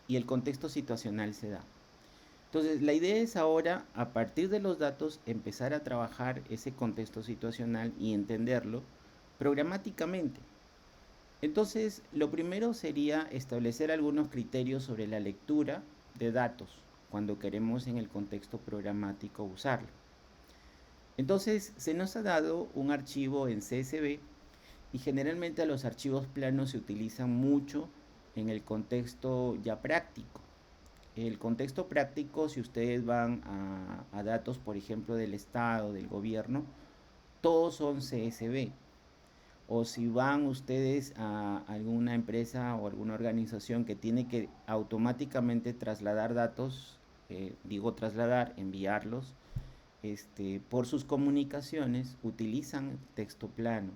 y el contexto situacional se da. Entonces, la idea es ahora, a partir de los datos, empezar a trabajar ese contexto situacional y entenderlo programáticamente. Entonces, lo primero sería establecer algunos criterios sobre la lectura de datos cuando queremos en el contexto programático usarlo. Entonces, se nos ha dado un archivo en CSV y generalmente los archivos planos se utilizan mucho en el contexto ya práctico. El contexto práctico, si ustedes van a datos, por ejemplo, del Estado, del gobierno, todos son CSV. O si van ustedes a alguna empresa o alguna organización que tiene que automáticamente trasladar datos, digo trasladar, enviarlos, por sus comunicaciones, utilizan texto plano.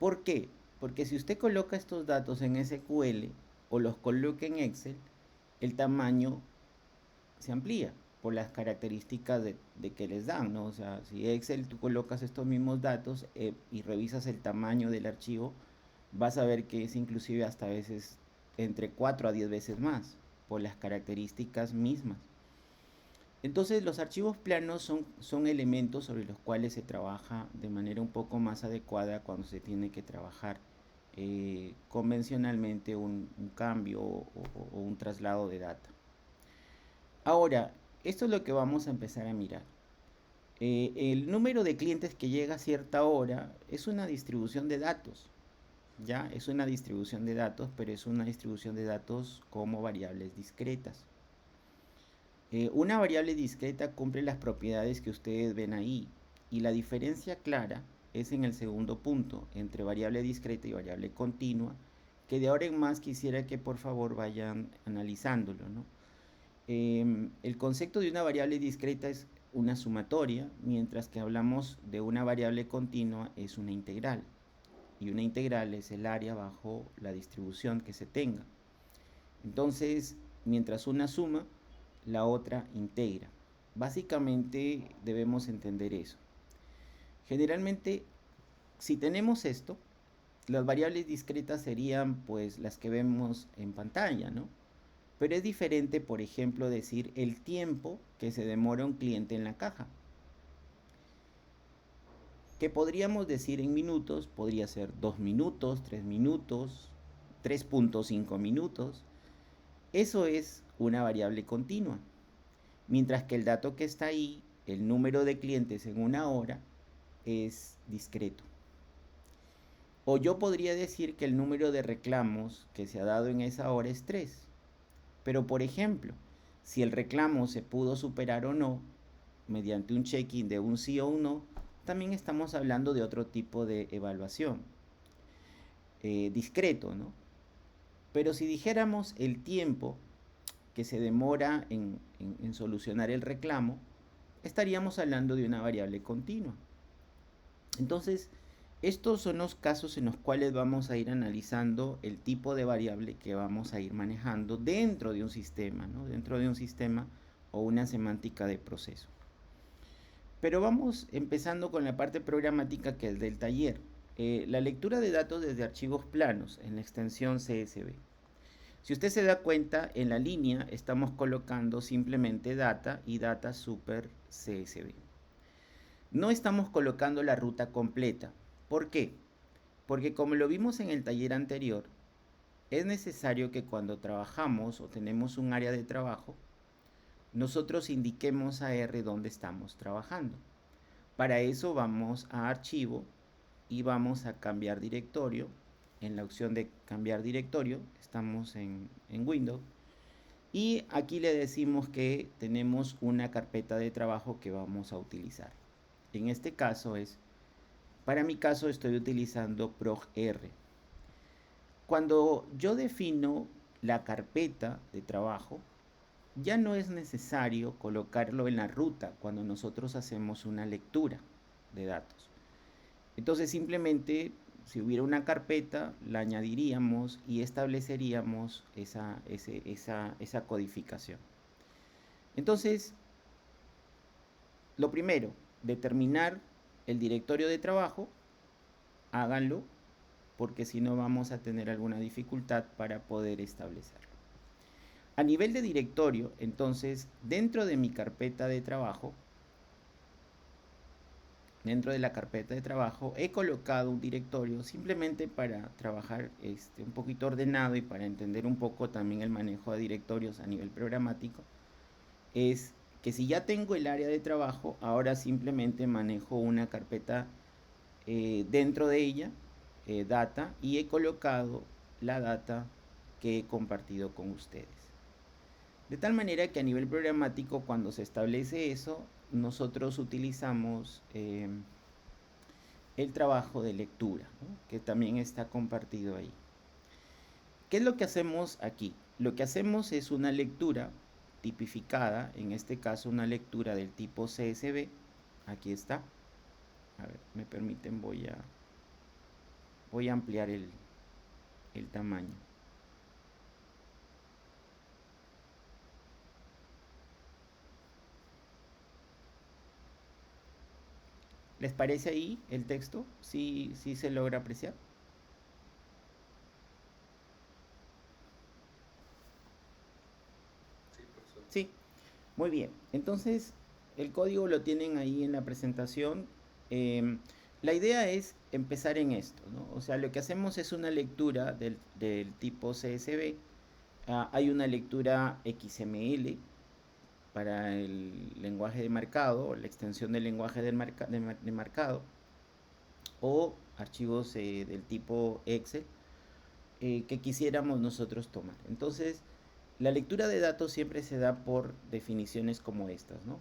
¿Por qué? Porque si usted coloca estos datos en SQL o los coloca en Excel, el tamaño se amplía por las características de que les dan, ¿no? O sea, si Excel tú colocas estos mismos datos y revisas el tamaño del archivo, vas a ver que es inclusive hasta a veces entre 4 a 10 veces más por las características mismas. Entonces los archivos planos son elementos sobre los cuales se trabaja de manera un poco más adecuada cuando se tiene que trabajar convencionalmente un cambio o un traslado de data. Ahora, esto es lo que vamos a empezar a mirar. El número de clientes que llega a cierta hora es una distribución de datos. Ya es una distribución de datos, pero es una distribución de datos como variables discretas. Una variable discreta cumple las propiedades que ustedes ven ahí, y la diferencia clara es en el segundo punto entre variable discreta y variable continua, que de ahora en más quisiera que por favor vayan analizándolo, ¿no? El concepto de una variable discreta es una sumatoria, mientras que hablamos de una variable continua es una integral. Y una integral es el área bajo la distribución que se tenga. Entonces, mientras una suma, la otra integra. Básicamente debemos entender eso. Generalmente, si tenemos esto, las variables discretas serían pues las que vemos en pantalla, ¿no? Pero es diferente, por ejemplo, decir el tiempo que se demora un cliente en la caja. Que podríamos decir en minutos, podría ser 2 minutos, 3 minutos, 3.5 minutos. Eso es una variable continua. Mientras que el dato que está ahí, el número de clientes en una hora, es discreto. O yo podría decir que el número de reclamos que se ha dado en esa hora es 3. Pero por ejemplo, si el reclamo se pudo superar o no, mediante un check-in de un sí o un no, también estamos hablando de otro tipo de evaluación, discreto, ¿no? Pero si dijéramos el tiempo que se demora en solucionar el reclamo, estaríamos hablando de una variable continua. Entonces, estos son los casos en los cuales vamos a ir analizando el tipo de variable que vamos a ir manejando dentro de un sistema, ¿no? Dentro de un sistema o una semántica de proceso. Pero vamos empezando con la parte programática, que es del taller. La lectura de datos desde archivos planos en la extensión CSV. Si usted se da cuenta, en la línea estamos colocando simplemente data y data super CSV. No estamos colocando la ruta completa. ¿Por qué? Porque como lo vimos en el taller anterior, es necesario que cuando trabajamos o tenemos un área de trabajo, nosotros indiquemos a R dónde estamos trabajando. Para eso vamos a archivo y vamos a cambiar directorio. En la opción de cambiar directorio, estamos en Windows. Y aquí le decimos que tenemos una carpeta de trabajo que vamos a utilizar. En este caso para mi caso estoy utilizando ProgR. Cuando yo defino la carpeta de trabajo, ya no es necesario colocarlo en la ruta cuando nosotros hacemos una lectura de datos. Entonces simplemente, si hubiera una carpeta, la añadiríamos y estableceríamos esa codificación. Entonces, lo primero, determinar el directorio de trabajo. Háganlo, porque si no vamos a tener alguna dificultad para poder establecerlo. A nivel de directorio, entonces, dentro de mi carpeta de trabajo, dentro de la carpeta de trabajo, he colocado un directorio simplemente para trabajar un poquito ordenado y para entender un poco también el manejo de directorios a nivel programático. Es que si ya tengo el área de trabajo, ahora simplemente manejo una carpeta dentro de ella, data, y he colocado la data que he compartido con ustedes. De tal manera que a nivel programático, cuando se establece eso, nosotros utilizamos el trabajo de lectura, ¿no? Que también está compartido ahí. ¿Qué es lo que hacemos aquí? Lo que hacemos es una lectura tipificada, en este caso una lectura del tipo CSV. Aquí está. A ver, me permiten, voy a ampliar el tamaño. ¿Les parece ahí el texto? ¿Sí, sí se logra apreciar? Sí, muy bien. Entonces, el código lo tienen ahí en la presentación. La idea es empezar en esto, ¿no? O sea, lo que hacemos es una lectura del tipo CSV. Hay una lectura XML para el lenguaje de marcado, la extensión del lenguaje de marcado, o archivos del tipo Excel que quisiéramos nosotros tomar. Entonces, la lectura de datos siempre se da por definiciones como estas, ¿no?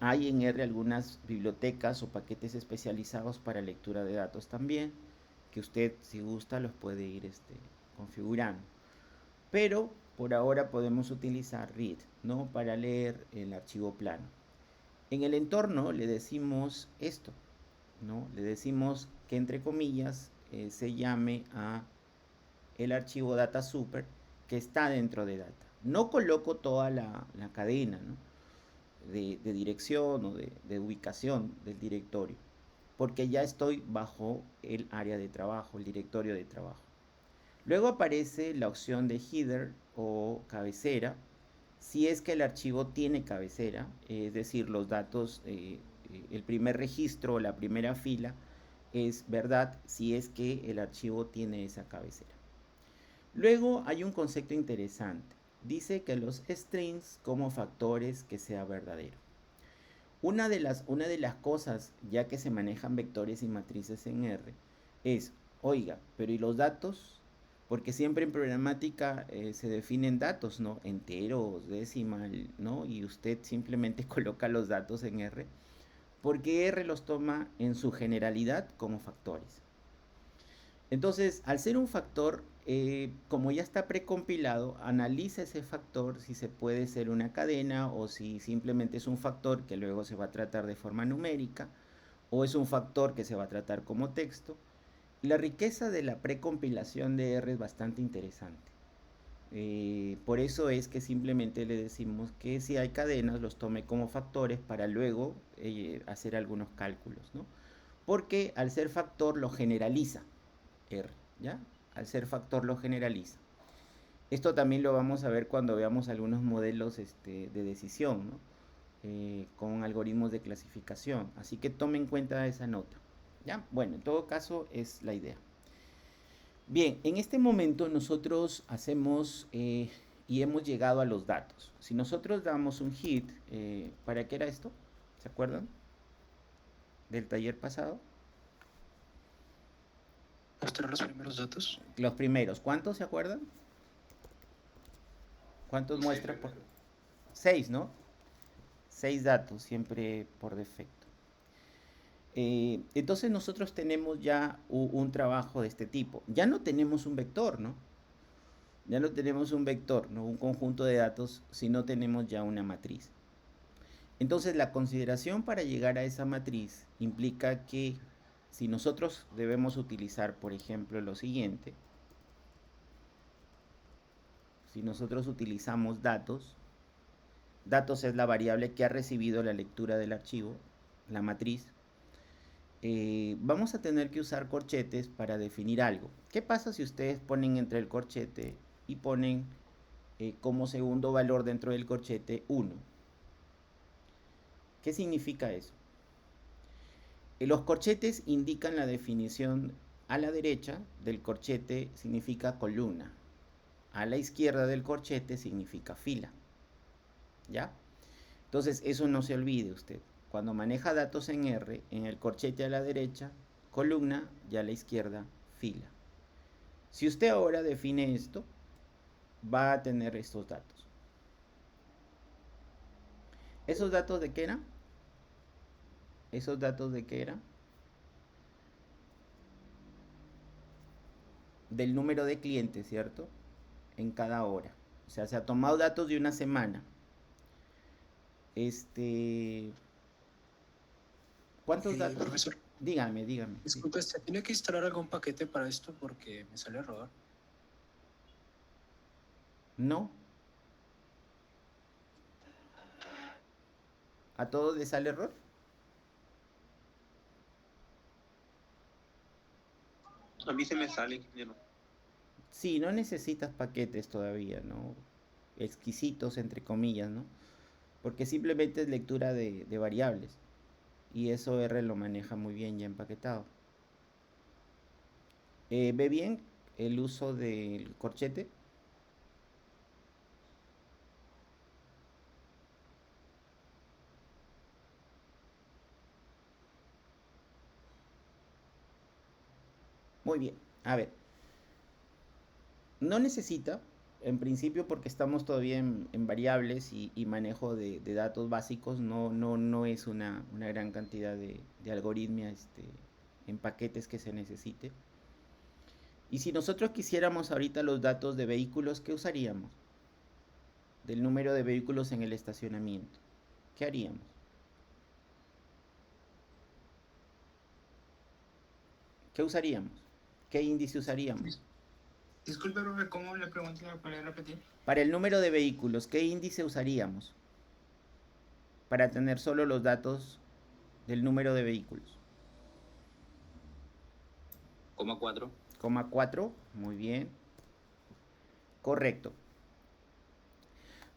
Hay en R algunas bibliotecas o paquetes especializados para lectura de datos también, que usted, si gusta, los puede ir configurando. Pero por ahora podemos utilizar read, ¿no? Para leer el archivo plano. En el entorno le decimos esto, ¿no? Le decimos que entre comillas se llame a el archivo data super que está dentro de data. No coloco toda la cadena, ¿no? de dirección o de ubicación del directorio, porque ya estoy bajo el área de trabajo, el directorio de trabajo. Luego aparece la opción de header o cabecera, si es que el archivo tiene cabecera, es decir, los datos, el primer registro o la primera fila es verdad si es que el archivo tiene esa cabecera. Luego hay un concepto interesante. Dice que los strings como factores que sea verdadero. Una de las cosas, ya que se manejan vectores y matrices en R, es, oiga, pero ¿y los datos? Porque siempre en programática se definen datos, ¿no? Enteros, decimal, ¿no? Y usted simplemente coloca los datos en R, porque R los toma en su generalidad como factores. Entonces, al ser un factor, como ya está precompilado, analiza ese factor si se puede ser una cadena o si simplemente es un factor que luego se va a tratar de forma numérica o es un factor que se va a tratar como texto. La riqueza de la precompilación de R es bastante interesante. Por eso es que simplemente le decimos que si hay cadenas los tome como factores para luego hacer algunos cálculos, ¿no? Porque al ser factor lo generaliza. R, ¿ya? Al ser factor lo generaliza. Esto también lo vamos a ver cuando veamos algunos modelos de decisión, ¿no? Con algoritmos de clasificación. Así que tome en cuenta esa nota. ¿Ya? Bueno, en todo caso es la idea. Bien, en este momento nosotros hacemos y hemos llegado a los datos. Si nosotros damos un hit, ¿para qué era esto? ¿Se acuerdan? Del taller pasado. Mostrar los primeros datos. Los primeros, ¿cuántos se acuerdan? ¿Cuántos muestra por? 6, ¿no? 6 datos siempre por defecto. Entonces nosotros tenemos ya un trabajo de este tipo. Ya no tenemos un vector, ¿no? Ya no tenemos un vector, ¿no? Un conjunto de datos, sino tenemos ya una matriz. Entonces la consideración para llegar a esa matriz implica que si nosotros debemos utilizar, por ejemplo, lo siguiente, si nosotros utilizamos datos, datos es la variable que ha recibido la lectura del archivo, la matriz, vamos a tener que usar corchetes para definir algo. ¿Qué pasa si ustedes ponen entre el corchete y ponen como segundo valor dentro del corchete 1. ¿Qué significa eso? Los corchetes indican la definición a la derecha del corchete significa columna, a la izquierda del corchete significa fila. ¿Ya? Entonces, eso no se olvide usted. Cuando maneja datos en R, en el corchete a la derecha, columna, y a la izquierda, fila. Si usted ahora define esto, va a tener estos datos. ¿Esos datos de qué eran? ¿Esos datos de qué eran? Del número de clientes, ¿cierto? En cada hora. O sea, se ha tomado datos de una semana. ¿Cuántos datos? Profesor, Dígame, dígame. Sí. disculpe, ¿se tiene que instalar algún paquete para esto? Porque me sale error. No. ¿A todos les sale error? A mí se me sale, ingeniero. Sí, no necesitas paquetes todavía, ¿no? Exquisitos, entre comillas, ¿no? Porque simplemente es lectura de variables. Y eso R lo maneja muy bien ya empaquetado. ¿Ve bien el uso del corchete? Muy bien. A ver. No necesita, en principio, porque estamos todavía en variables y manejo de datos básicos, no es una gran cantidad de algoritmia en paquetes que se necesite. Y si nosotros quisiéramos ahorita los datos de vehículos, ¿qué usaríamos? Del número de vehículos en el estacionamiento. ¿Qué haríamos? ¿Qué usaríamos? ¿Qué índice usaríamos? Disculpe, profe, ¿cómo le pregunto? ¿Me puede repetir? Para el número de vehículos, ¿qué índice usaríamos? Para tener solo los datos del número de vehículos. 4. 4, muy bien. Correcto.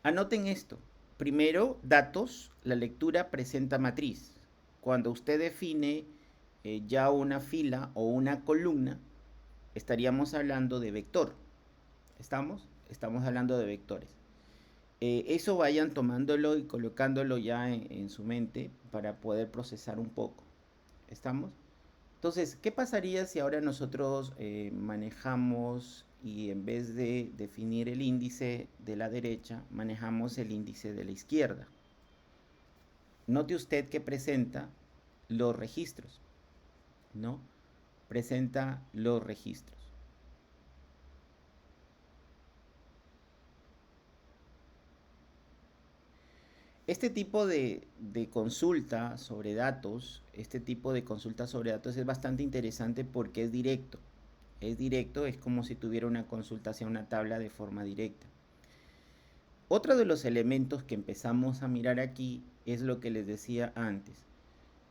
Anoten esto. Primero, datos, la lectura presenta matriz. Cuando usted define ya una fila o una columna, estaríamos hablando de vector. ¿Estamos? Estamos hablando de vectores. Eso vayan tomándolo y colocándolo ya en su mente para poder procesar un poco. ¿Estamos? Entonces, ¿qué pasaría si ahora nosotros manejamos y en vez de definir el índice de la derecha, manejamos el índice de la izquierda? Note usted que presenta los registros, ¿no? Presenta los registros. Este tipo de consulta sobre datos, es bastante interesante porque es directo. Es directo, es como si tuviera una consulta hacia una tabla de forma directa. Otro de los elementos que empezamos a mirar aquí es lo que les decía antes.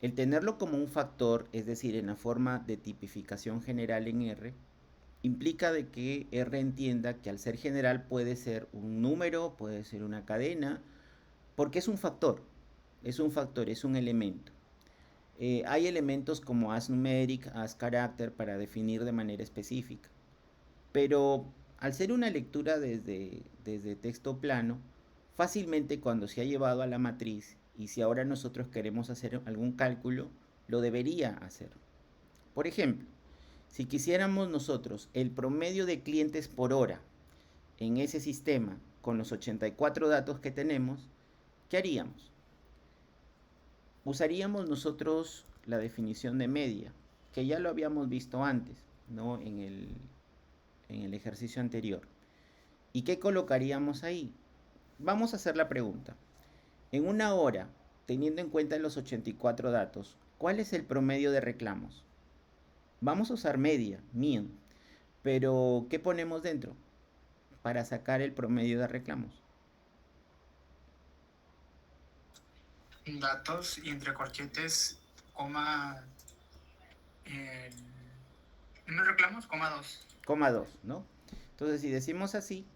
El tenerlo como un factor, es decir, en la forma de tipificación general en R, implica de que R entienda que al ser general puede ser un número, puede ser una cadena, porque es un factor, es un elemento. Hay elementos como asNumeric, asCharacter para definir de manera específica. Pero al ser una lectura desde texto plano, fácilmente cuando se ha llevado a la matriz y si ahora nosotros queremos hacer algún cálculo, lo debería hacer. Por ejemplo, si quisiéramos nosotros el promedio de clientes por hora en ese sistema con los 84 datos que tenemos, ¿qué haríamos? Usaríamos nosotros la definición de media, que ya lo habíamos visto antes, ¿no? En el ejercicio anterior. ¿Y qué colocaríamos ahí? Vamos a hacer la pregunta. En una hora, teniendo en cuenta los 84 datos, ¿cuál es el promedio de reclamos? Vamos a usar media, mean, pero ¿qué ponemos dentro para sacar el promedio de reclamos? Datos y entre corchetes, coma. Eh, ¿No reclamos? Coma 2. Coma 2, ¿no? Entonces, si decimos así,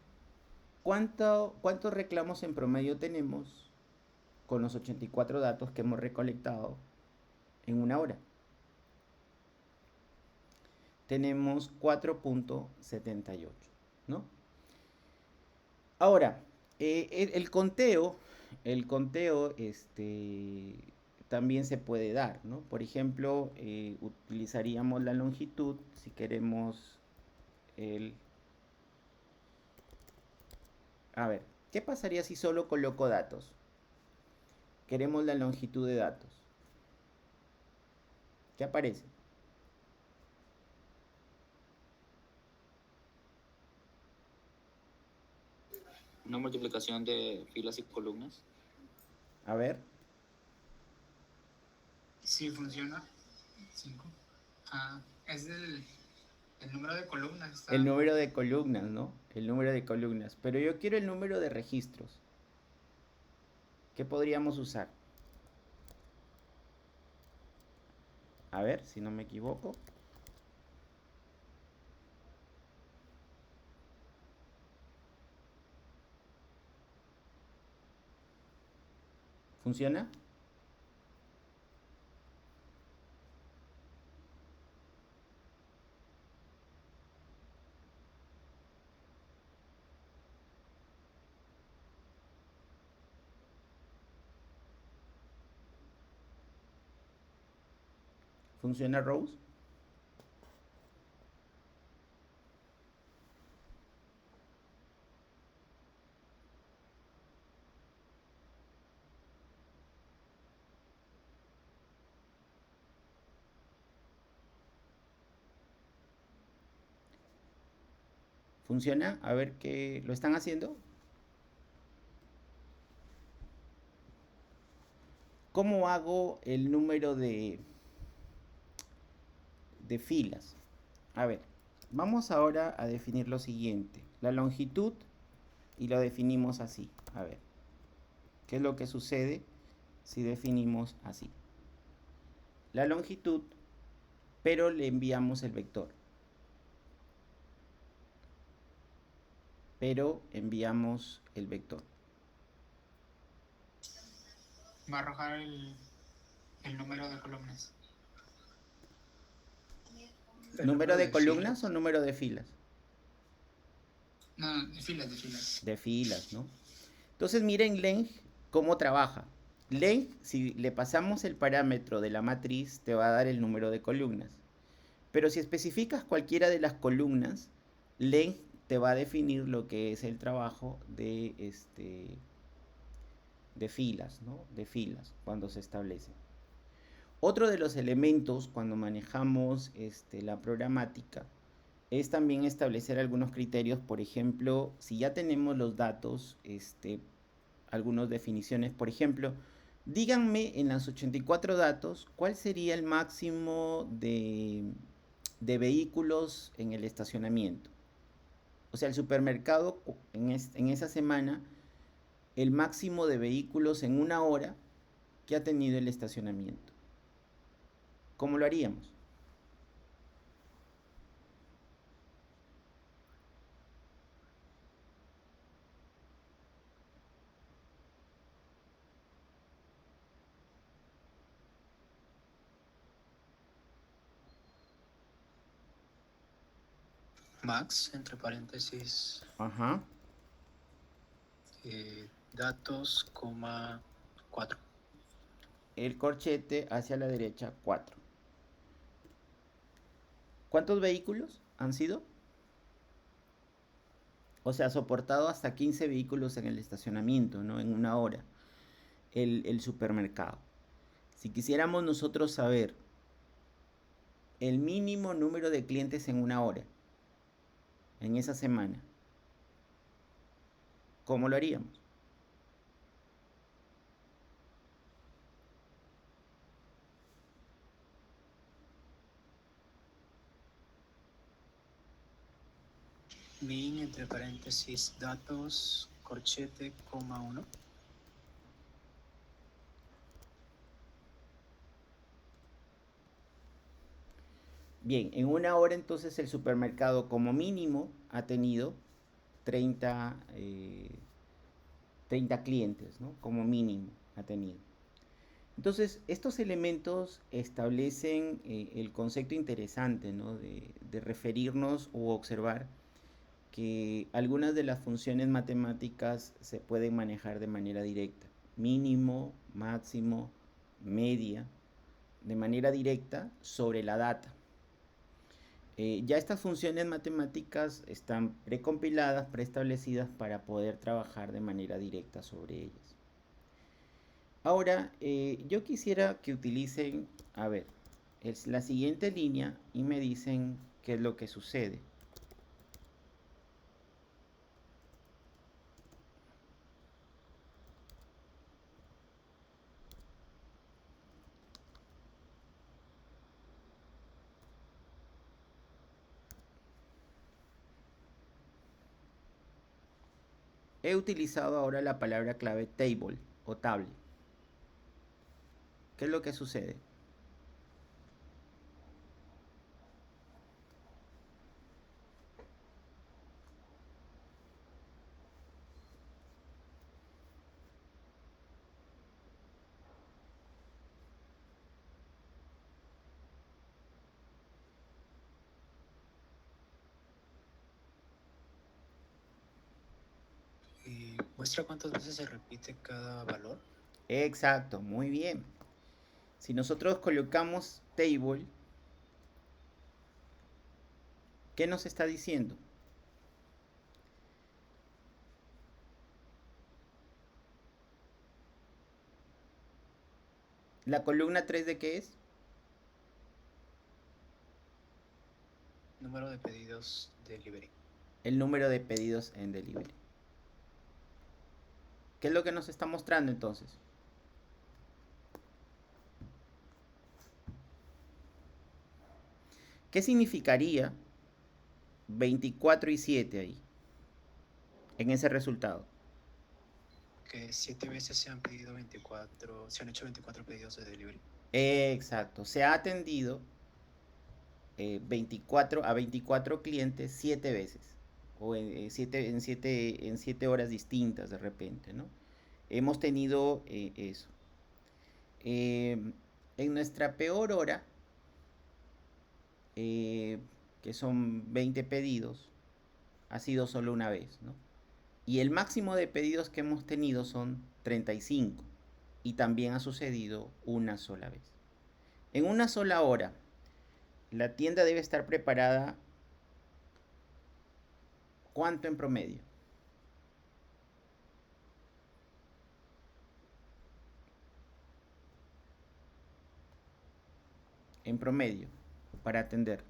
¿Cuántos reclamos en promedio tenemos con los 84 datos que hemos recolectado en una hora? Tenemos 4.78, ¿no? Ahora, el conteo también se puede dar, ¿no? Por ejemplo, utilizaríamos la longitud si queremos el... A ver, ¿qué pasaría si solo coloco datos? Queremos la longitud de datos. ¿Qué aparece? Una multiplicación de filas y columnas. A ver, Sí, funciona. 5. Ah, es el número de columnas. Está... el número de columnas, ¿no? El número de columnas. Pero yo quiero el número de registros. ¿Qué podríamos usar? A ver, si no me equivoco. ¿Funciona? ¿Funciona, Rose? ¿Funciona? A ver qué lo están haciendo. ¿Cómo hago el número de filas? A ver, vamos ahora a definir lo siguiente. La longitud, y lo definimos así. A ver, ¿qué es lo que sucede si definimos así? La longitud, pero le enviamos el vector. Pero enviamos el vector. Va a arrojar el número de columnas. ¿Número de columnas o número de filas? No, de filas, de filas. De filas, ¿no? Entonces miren length cómo trabaja. Length, si le pasamos el parámetro de la matriz, te va a dar el número de columnas. Pero si especificas cualquiera de las columnas, length te va a definir lo que es el trabajo de filas, ¿no? De filas, cuando se establece. Otro de los elementos cuando manejamos la programática es también establecer algunos criterios. Por ejemplo, si ya tenemos los datos, algunas definiciones. Por ejemplo, díganme en los 84 datos cuál sería el máximo de vehículos en el estacionamiento. O sea, el supermercado en esa semana, el máximo de vehículos en una hora que ha tenido el estacionamiento. ¿Cómo lo haríamos? Max, entre paréntesis, Ajá. datos, coma 4. El corchete hacia la derecha, 4. ¿Cuántos vehículos han sido? O sea, soportado hasta 15 vehículos en el estacionamiento, ¿no? En una hora, el supermercado. Si quisiéramos nosotros saber el mínimo número de clientes en una hora, en esa semana, ¿cómo lo haríamos? Min, entre paréntesis, datos, corchete, coma 1. Bien, en una hora entonces el supermercado como mínimo ha tenido 30, 30 clientes, ¿no? Como mínimo ha tenido. Entonces, estos elementos establecen el concepto interesante, ¿no? de referirnos u observar que algunas de las funciones matemáticas se pueden manejar de manera directa. Mínimo, máximo, media, de manera directa sobre la data. Ya estas funciones matemáticas están precompiladas, preestablecidas para poder trabajar de manera directa sobre ellas. Ahora, yo quisiera que utilicen, a ver, es la siguiente línea y me dicen qué es lo que sucede. He utilizado ahora la palabra clave table o table. ¿Qué es lo que sucede? Y muestra cuántas veces se repite cada valor. Exacto, muy bien. Si nosotros colocamos table, ¿qué nos está diciendo? ¿La columna 3 de qué es? Número de pedidos de delivery. El número de pedidos en delivery. ¿Qué es lo que nos está mostrando entonces? ¿Qué significaría 24 y 7 ahí? En ese resultado. Que 7 veces se han pedido 24, se han hecho 24 pedidos de delivery. Exacto. Se ha atendido 24 a 24 clientes 7 veces. O en 7 horas distintas de repente, ¿no? Hemos tenido eso. En nuestra peor hora, que son 20 pedidos, ha sido solo una vez, ¿no? Y el máximo de pedidos que hemos tenido son 35. Y también ha sucedido una sola vez. En una sola hora, la tienda debe estar preparada, ¿cuánto en promedio? En promedio, para atender.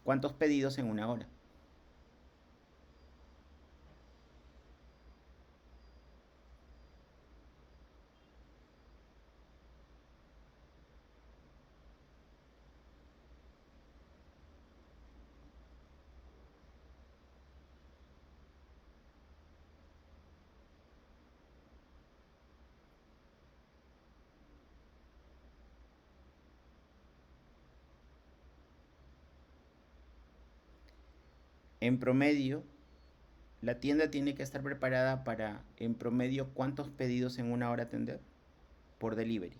¿Cuántos pedidos en una hora? En promedio, la tienda tiene que estar preparada para, en promedio, ¿cuántos pedidos en una hora atender? Por delivery.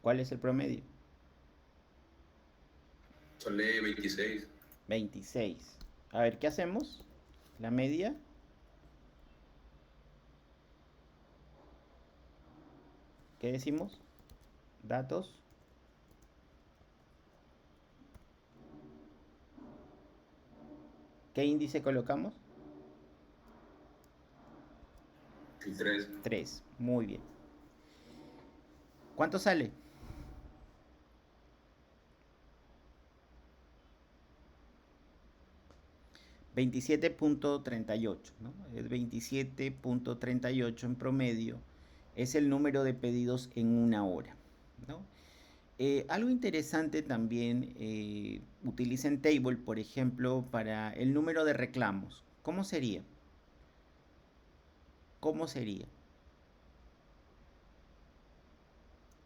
¿Cuál es el promedio? Sale 26. 26. A ver, ¿qué hacemos? La media. ¿Qué decimos? Datos. ¿Qué índice colocamos? Y 3. 3. Muy bien. ¿Cuánto sale? 27.38, ¿no? Es 27.38 en promedio, es el número de pedidos en una hora, ¿no? Algo interesante también, utilicen Table, por ejemplo, para el número de reclamos. ¿Cómo sería? ¿Cómo sería?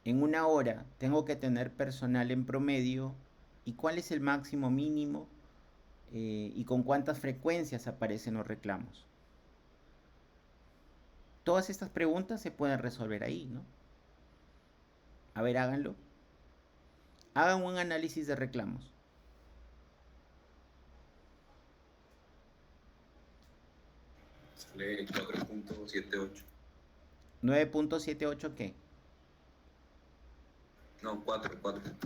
En una hora tengo que tener personal en promedio. ¿Y cuál es el máximo mínimo? ¿Y con cuántas frecuencias aparecen los reclamos? Todas estas preguntas se pueden resolver ahí, ¿no? A ver, háganlo. Hagan un análisis de reclamos. Sale 4.78. 9.78, ¿qué? No, 4.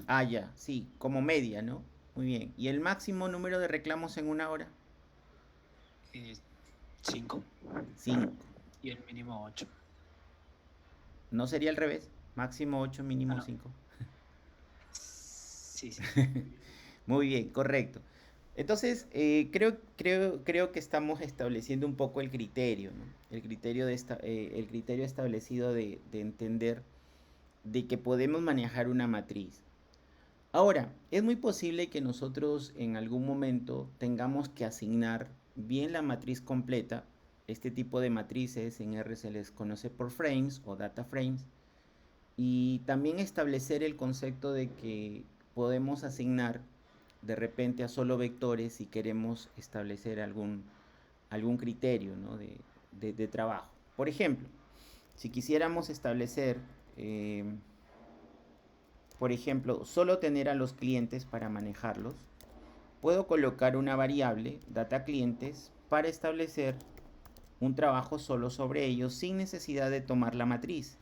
Ah, ya, sí, como media, ¿no? Muy bien. ¿Y el máximo número de reclamos en una hora? 5 5. y el mínimo 8. ¿No sería al revés? Máximo 8, mínimo no. 5. Sí. Muy bien, correcto. Entonces, creo que estamos estableciendo un poco el criterio, ¿no? El criterio establecido de entender de que podemos manejar una matriz. Ahora, es muy posible que nosotros en algún momento tengamos que asignar bien la matriz completa. Este tipo de matrices en R se les conoce por frames o data frames. Y también establecer el concepto de que podemos asignar de repente a solo vectores si queremos establecer algún criterio, ¿no? de trabajo. Por ejemplo, si quisiéramos establecer, por ejemplo, solo tener a los clientes para manejarlos, puedo colocar una variable, data clientes, para establecer un trabajo solo sobre ellos sin necesidad de tomar la matriz.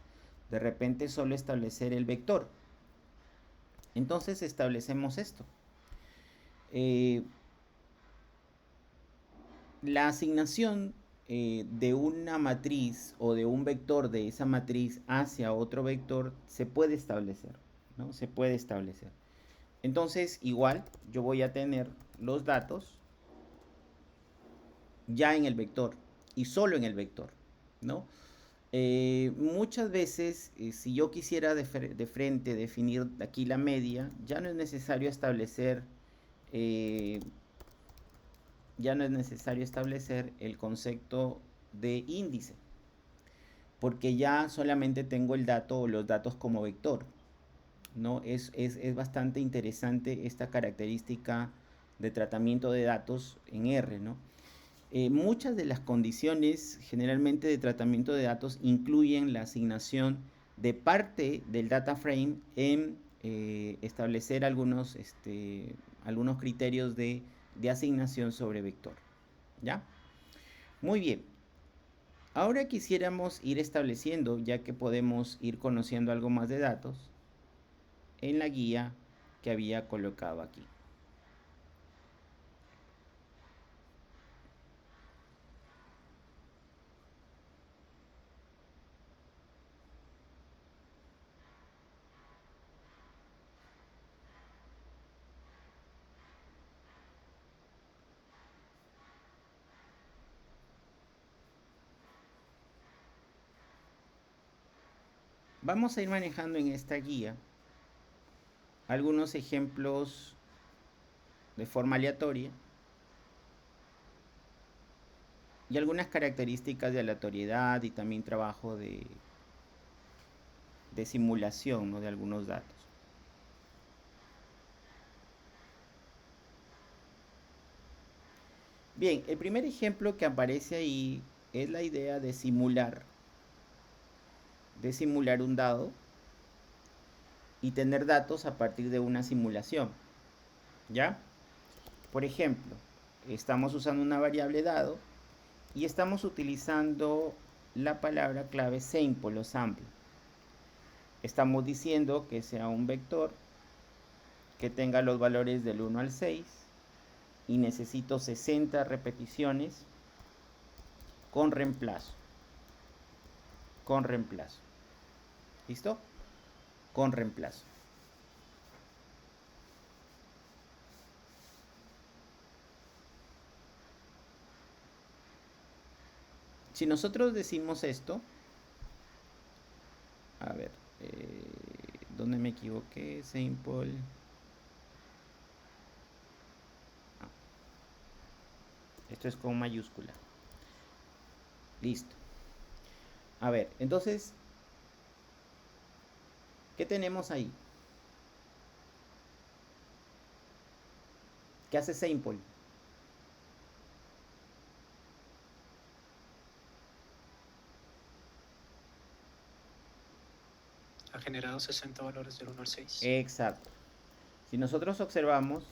De repente solo establecer el vector. Entonces establecemos esto. La asignación de una matriz o de un vector de esa matriz hacia otro vector se puede establecer, ¿no? Se puede establecer. Entonces, igual, yo voy a tener los datos ya en el vector y solo en el vector, ¿no? Muchas veces, si yo quisiera de frente definir aquí la media, ya no es necesario establecer el concepto de índice, porque ya solamente tengo el dato o los datos como vector, ¿no? Es bastante interesante esta característica de tratamiento de datos en R, ¿no? Muchas de las condiciones generalmente de tratamiento de datos incluyen la asignación de parte del data frame en establecer algunos criterios de asignación sobre vector. ¿Ya? Muy bien. Ahora quisiéramos ir estableciendo, ya que podemos ir conociendo algo más de datos, en la guía que había colocado aquí. Vamos a ir manejando en esta guía algunos ejemplos de forma aleatoria y algunas características de aleatoriedad y también trabajo de simulación, ¿no? De algunos datos. Bien, el primer ejemplo que aparece ahí es la idea de simular un dado y tener datos a partir de una simulación. ¿Ya? Por ejemplo, estamos usando una variable dado y estamos utilizando la palabra clave sample o sample. Estamos diciendo que sea un vector que tenga los valores del 1 al 6 y necesito 60 repeticiones con reemplazo. ¿Listo? Con reemplazo. Si nosotros decimos esto, a ver, ¿dónde me equivoqué? Sample. Ah, esto es con mayúscula. Listo. A ver, entonces, ¿qué tenemos ahí? ¿Qué hace sample? Ha generado 60 valores del 1 al 6. Exacto. Si nosotros observamos,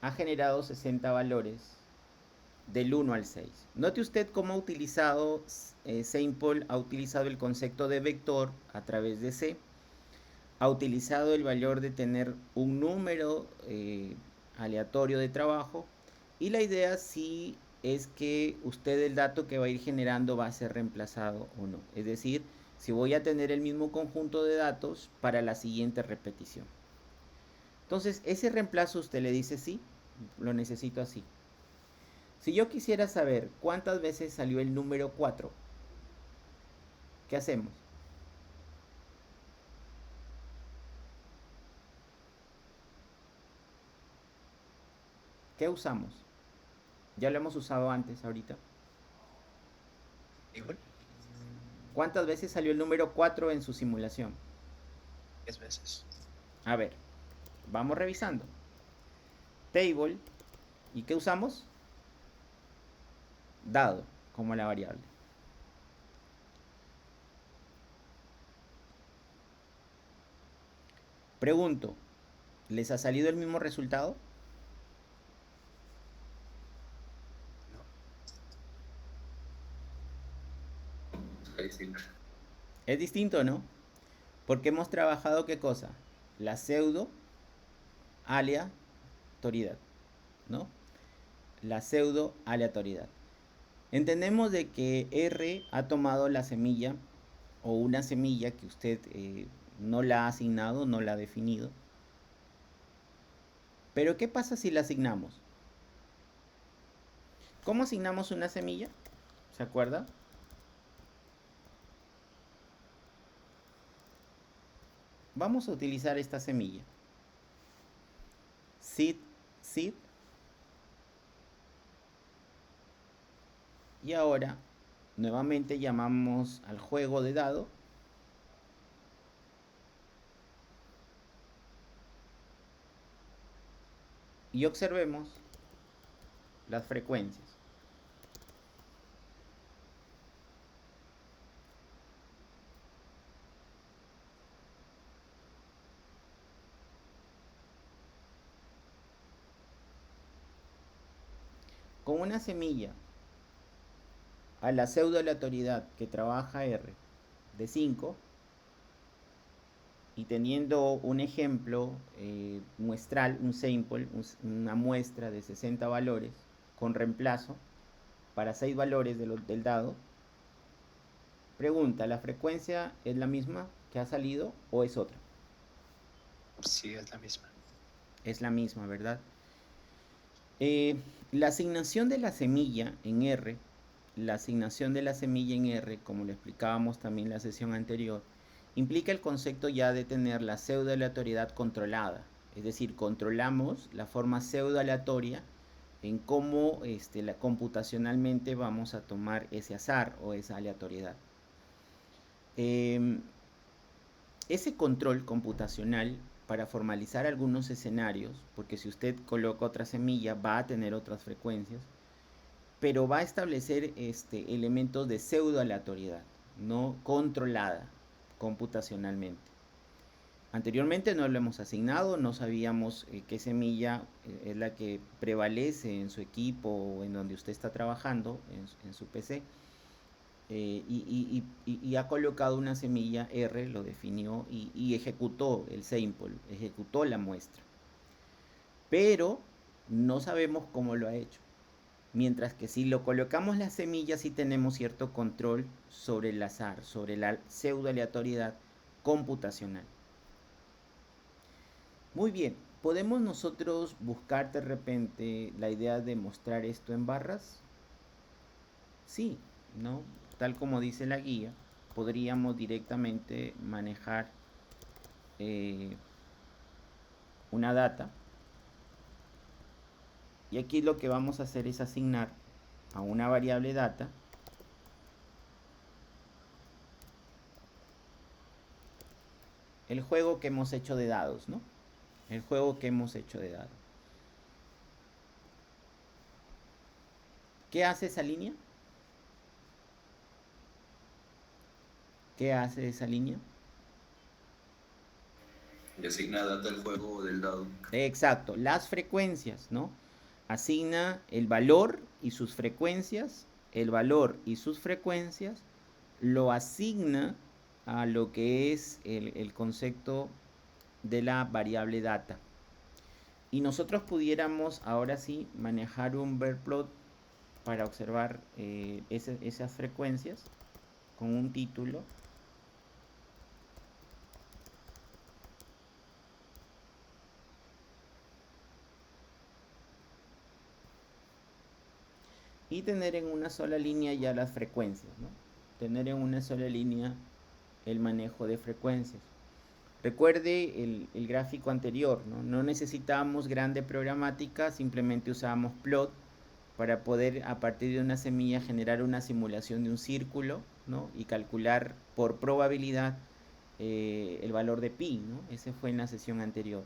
ha generado 60 valores del 1 al 6. Note usted cómo ha utilizado, sample ha utilizado el concepto de vector a través de C, ha utilizado el valor de tener un número aleatorio de trabajo, y la idea sí es que usted el dato que va a ir generando va a ser reemplazado o no. Es decir, si voy a tener el mismo conjunto de datos para la siguiente repetición. Entonces, ese reemplazo usted le dice sí, lo necesito así. Si yo quisiera saber cuántas veces salió el número 4, ¿qué hacemos? ¿Qué usamos? Ya lo hemos usado antes, ahorita. Igual, ¿Cuántas veces salió el número 4 en su simulación? 10 veces. A ver, vamos revisando. Table, ¿y qué usamos? Dado, como la variable. Pregunto, ¿les ha salido el mismo resultado? No, Ahí sí. Es distinto, ¿no? Porque hemos trabajado, ¿qué cosa? La pseudo aleatoriedad, ¿no? La pseudo aleatoriedad. Entendemos de que R ha tomado la semilla o una semilla que usted no la ha asignado, no la ha definido. Pero ¿qué pasa si la asignamos? ¿Cómo asignamos una semilla? ¿Se acuerda? Vamos a utilizar esta semilla. Seed, seed. Y ahora nuevamente llamamos al juego de dado. Y observemos las frecuencias. Con una semilla a la pseudo aleatoriedad que trabaja R de 5 y teniendo un ejemplo muestral, un sample, una muestra de 60 valores con reemplazo para 6 valores del dado, pregunta, ¿la frecuencia es la misma que ha salido o es otra? sí, es la misma. Es la misma, ¿verdad? La asignación de la semilla en R, como lo explicábamos también en la sesión anterior, implica el concepto ya de tener la pseudo aleatoriedad controlada. Es decir, controlamos la forma pseudo aleatoria en cómo computacionalmente vamos a tomar ese azar o esa aleatoriedad. Ese control computacional para formalizar algunos escenarios, porque si usted coloca otra semilla va a tener otras frecuencias, pero va a establecer elementos de pseudo aleatoriedad, no controlada computacionalmente. Anteriormente no lo hemos asignado, no sabíamos qué semilla es la que prevalece en su equipo o en donde usted está trabajando, en su PC. Y ha colocado una semilla R, lo definió y ejecutó el sample, ejecutó la muestra. Pero no sabemos cómo lo ha hecho. Mientras que si lo colocamos la semilla sí tenemos cierto control sobre el azar, sobre la pseudo aleatoriedad computacional. Muy bien, ¿podemos nosotros buscar de repente la idea de mostrar esto en barras? Sí, ¿no? Tal como dice la guía, podríamos directamente manejar una data. Y aquí lo que vamos a hacer es asignar a una variable data el juego que hemos hecho de dados, ¿no? El juego que hemos hecho de dados. ¿Qué hace esa línea? ¿Qué hace esa línea? Le asigna data al juego del dado. Exacto, las frecuencias, ¿no? Asigna el valor y sus frecuencias, el valor y sus frecuencias, lo asigna a lo que es el concepto de la variable data. Y nosotros pudiéramos ahora sí manejar un verplot para observar esas frecuencias con un título. Y tener en una sola línea ya las frecuencias, ¿no? Tener en una sola línea el manejo de frecuencias. Recuerde el gráfico anterior, ¿no? No necesitábamos grande programática, simplemente usábamos plot para poder a partir de una semilla generar una simulación de un círculo, ¿no? Y calcular por probabilidad el valor de pi, ¿no? Ese fue en la sesión anterior.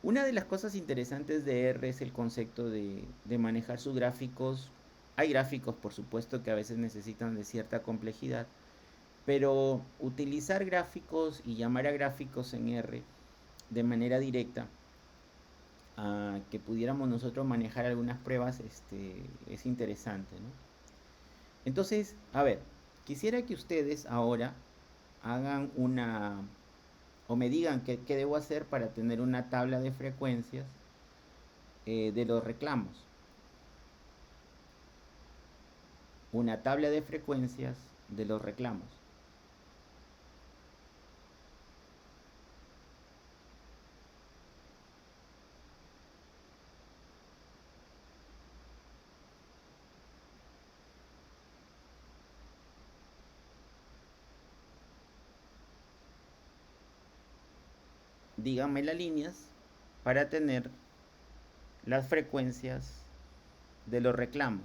Una de las cosas interesantes de R es el concepto de manejar sus gráficos. Hay gráficos, por supuesto, que a veces necesitan de cierta complejidad, pero utilizar gráficos y llamar a gráficos en R de manera directa, que pudiéramos nosotros manejar algunas pruebas, es interesante, ¿no? Entonces, a ver, quisiera que ustedes ahora hagan o me digan qué debo hacer para tener una tabla de frecuencias de los reclamos. Una tabla de frecuencias de los reclamos. Díganme las líneas para tener las frecuencias de los reclamos.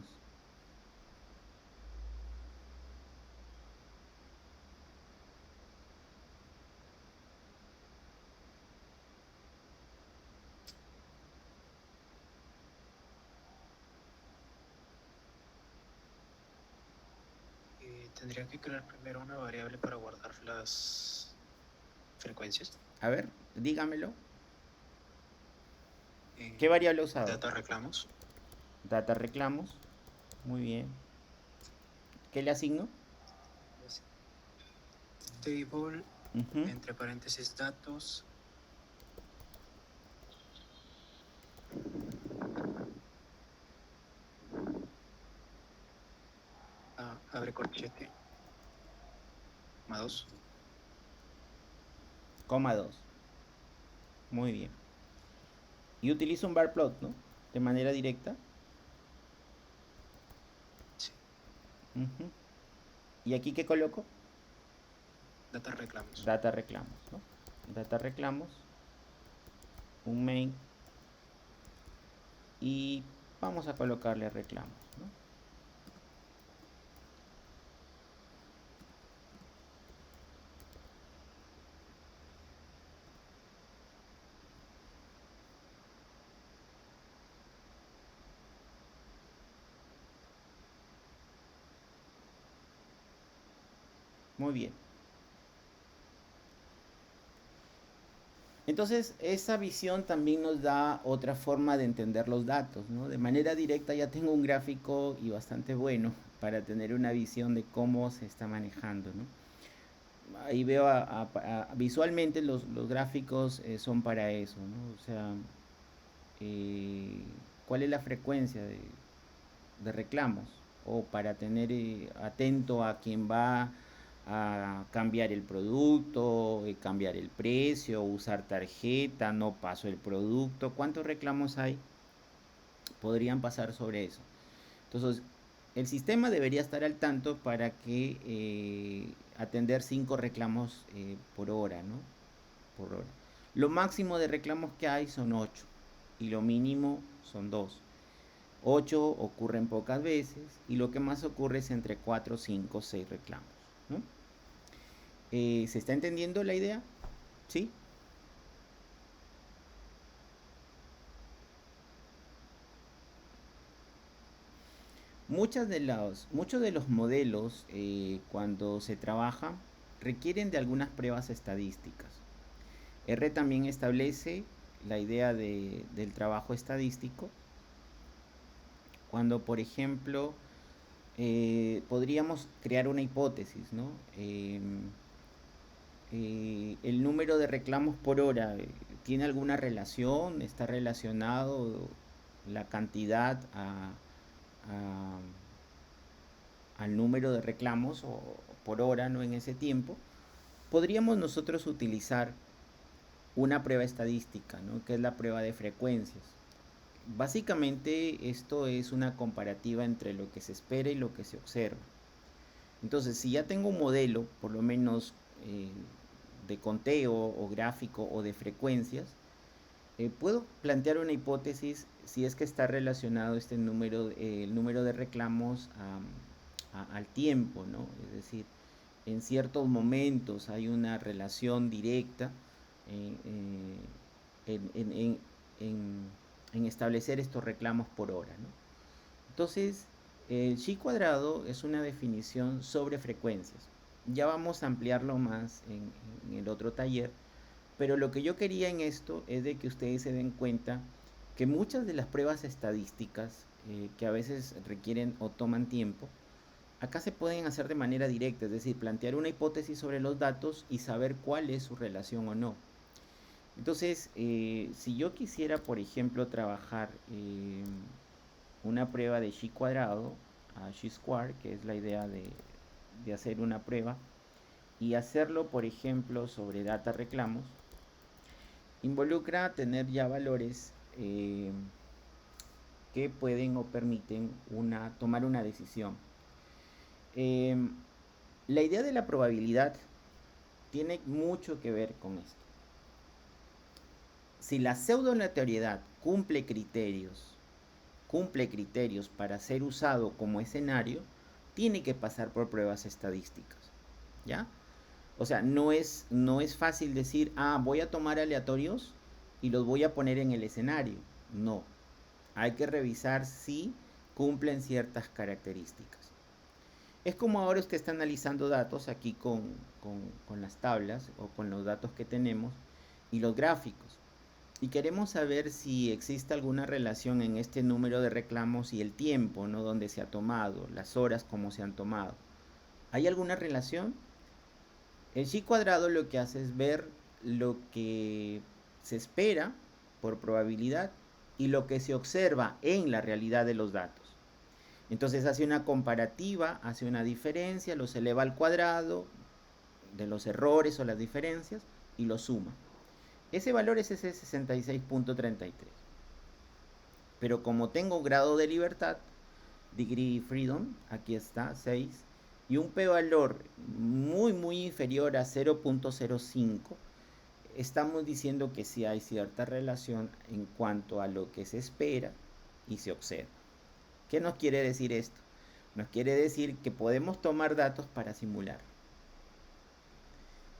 Tendría que crear primero una variable para guardar las frecuencias. A ver, dígamelo. En ¿Qué variable ha usado? Data reclamos. Data reclamos. Muy bien. ¿Qué le asigno? Table, Ujú. entre paréntesis datos. Abre corchete. Más 2. Coma 2. Muy bien. Y utilizo un bar plot, ¿no? De manera directa. Sí. Ujú. ¿Y aquí qué coloco? Data reclamos. Data reclamos, ¿no? Data reclamos. Un main. Y vamos a colocarle reclamos, ¿no? Muy bien. Entonces, esa visión también nos da otra forma de entender los datos, ¿no? De manera directa ya tengo un gráfico y bastante bueno para tener una visión de cómo se está manejando, ¿no? Ahí veo visualmente los gráficos son para eso, ¿no? O sea, ¿cuál es la frecuencia de reclamos? O para tener atento a quien va a cambiar el producto, cambiar el precio, usar tarjeta, no paso el producto. ¿Cuántos reclamos hay? Podrían pasar sobre eso. Entonces, el sistema debería estar al tanto para que atender 5 reclamos por hora, ¿no? Por hora. Lo máximo de reclamos que hay son 8 y lo mínimo son 2. 8 ocurren pocas veces y lo que más ocurre es entre 4, 5, 6 reclamos, ¿no? ¿Se está entendiendo la idea? ¿Sí? Muchos de los modelos cuando se trabaja requieren de algunas pruebas estadísticas. R también establece la idea del trabajo estadístico cuando, por ejemplo, podríamos crear una hipótesis, ¿no? El número de reclamos por hora tiene alguna relación, está relacionado la cantidad al número de reclamos o por hora, ¿no? En ese tiempo, podríamos nosotros utilizar una prueba estadística, ¿no? Que es la prueba de frecuencias. Básicamente esto es una comparativa entre lo que se espera y lo que se observa. Entonces, si ya tengo un modelo, por lo menos de conteo o gráfico o de frecuencias, puedo plantear una hipótesis si es que está relacionado el número de reclamos al tiempo, ¿no? Es decir, en ciertos momentos hay una relación directa en establecer estos reclamos por hora, ¿no? Entonces, el chi cuadrado es una definición sobre frecuencias. Ya vamos a ampliarlo más en el otro taller, pero lo que yo quería en esto es de que ustedes se den cuenta que muchas de las pruebas estadísticas que a veces requieren o toman tiempo, acá se pueden hacer de manera directa, es decir, plantear una hipótesis sobre los datos y saber cuál es su relación o no. Entonces, si yo quisiera, por ejemplo, trabajar una prueba de chi cuadrado, a chi square, que es la idea de hacer una prueba, y hacerlo, por ejemplo, sobre data reclamos, involucra tener ya valores que pueden o permiten tomar una decisión. La idea de la probabilidad tiene mucho que ver con esto. Si la pseudo-aleatoriedad cumple criterios para ser usado como escenario, tiene que pasar por pruebas estadísticas, ¿ya? O sea, no es fácil decir, voy a tomar aleatorios y los voy a poner en el escenario. No, hay que revisar si cumplen ciertas características. Es como ahora usted está analizando datos aquí con las tablas o con los datos que tenemos y los gráficos. Y queremos saber si existe alguna relación en este número de reclamos y el tiempo, ¿no? Donde se ha tomado, las horas como se han tomado. ¿Hay alguna relación? El chi cuadrado lo que hace es ver lo que se espera por probabilidad y lo que se observa en la realidad de los datos. Entonces hace una comparativa, hace una diferencia, los eleva al cuadrado de los errores o las diferencias y los suma. Ese valor es ese 66.33. Pero como tengo grado de libertad, degree freedom, aquí está, 6, y un p-valor muy inferior a 0.05, estamos diciendo que sí hay cierta relación en cuanto a lo que se espera y se observa. ¿Qué nos quiere decir esto? Nos quiere decir que podemos tomar datos para simular.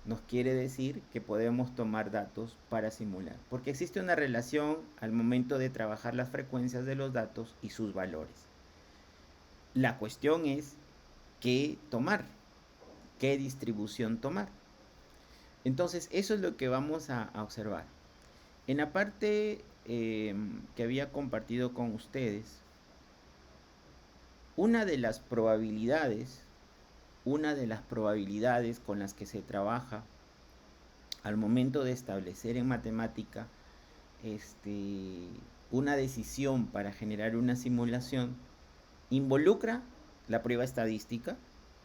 Nos quiere decir que podemos tomar datos para simular, porque existe una relación al momento de trabajar las frecuencias de los datos y sus valores. La cuestión es qué tomar, qué distribución tomar. Entonces, eso es lo que vamos a observar. En la parte que había compartido con ustedes, una de las probabilidades con las que se trabaja al momento de establecer en matemática una decisión para generar una simulación involucra la prueba estadística,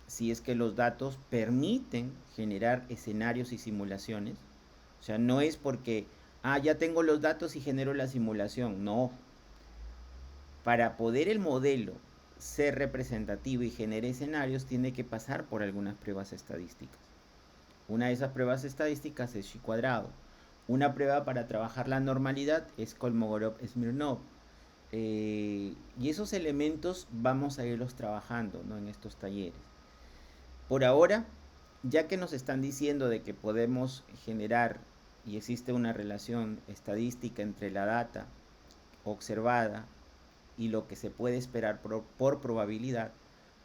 si es que los datos permiten generar escenarios y simulaciones. O sea, no es porque, ya tengo los datos y genero la simulación. No. Para poder el modelo ser representativo y genere escenarios, tiene que pasar por algunas pruebas estadísticas. Una de esas pruebas estadísticas es chi cuadrado. Una prueba para trabajar la normalidad es Kolmogorov-Smirnov. Y esos elementos vamos a irlos trabajando, ¿no?, en estos talleres. Por ahora, ya que nos están diciendo de que podemos generar y existe una relación estadística entre la data observada y lo que se puede esperar por probabilidad,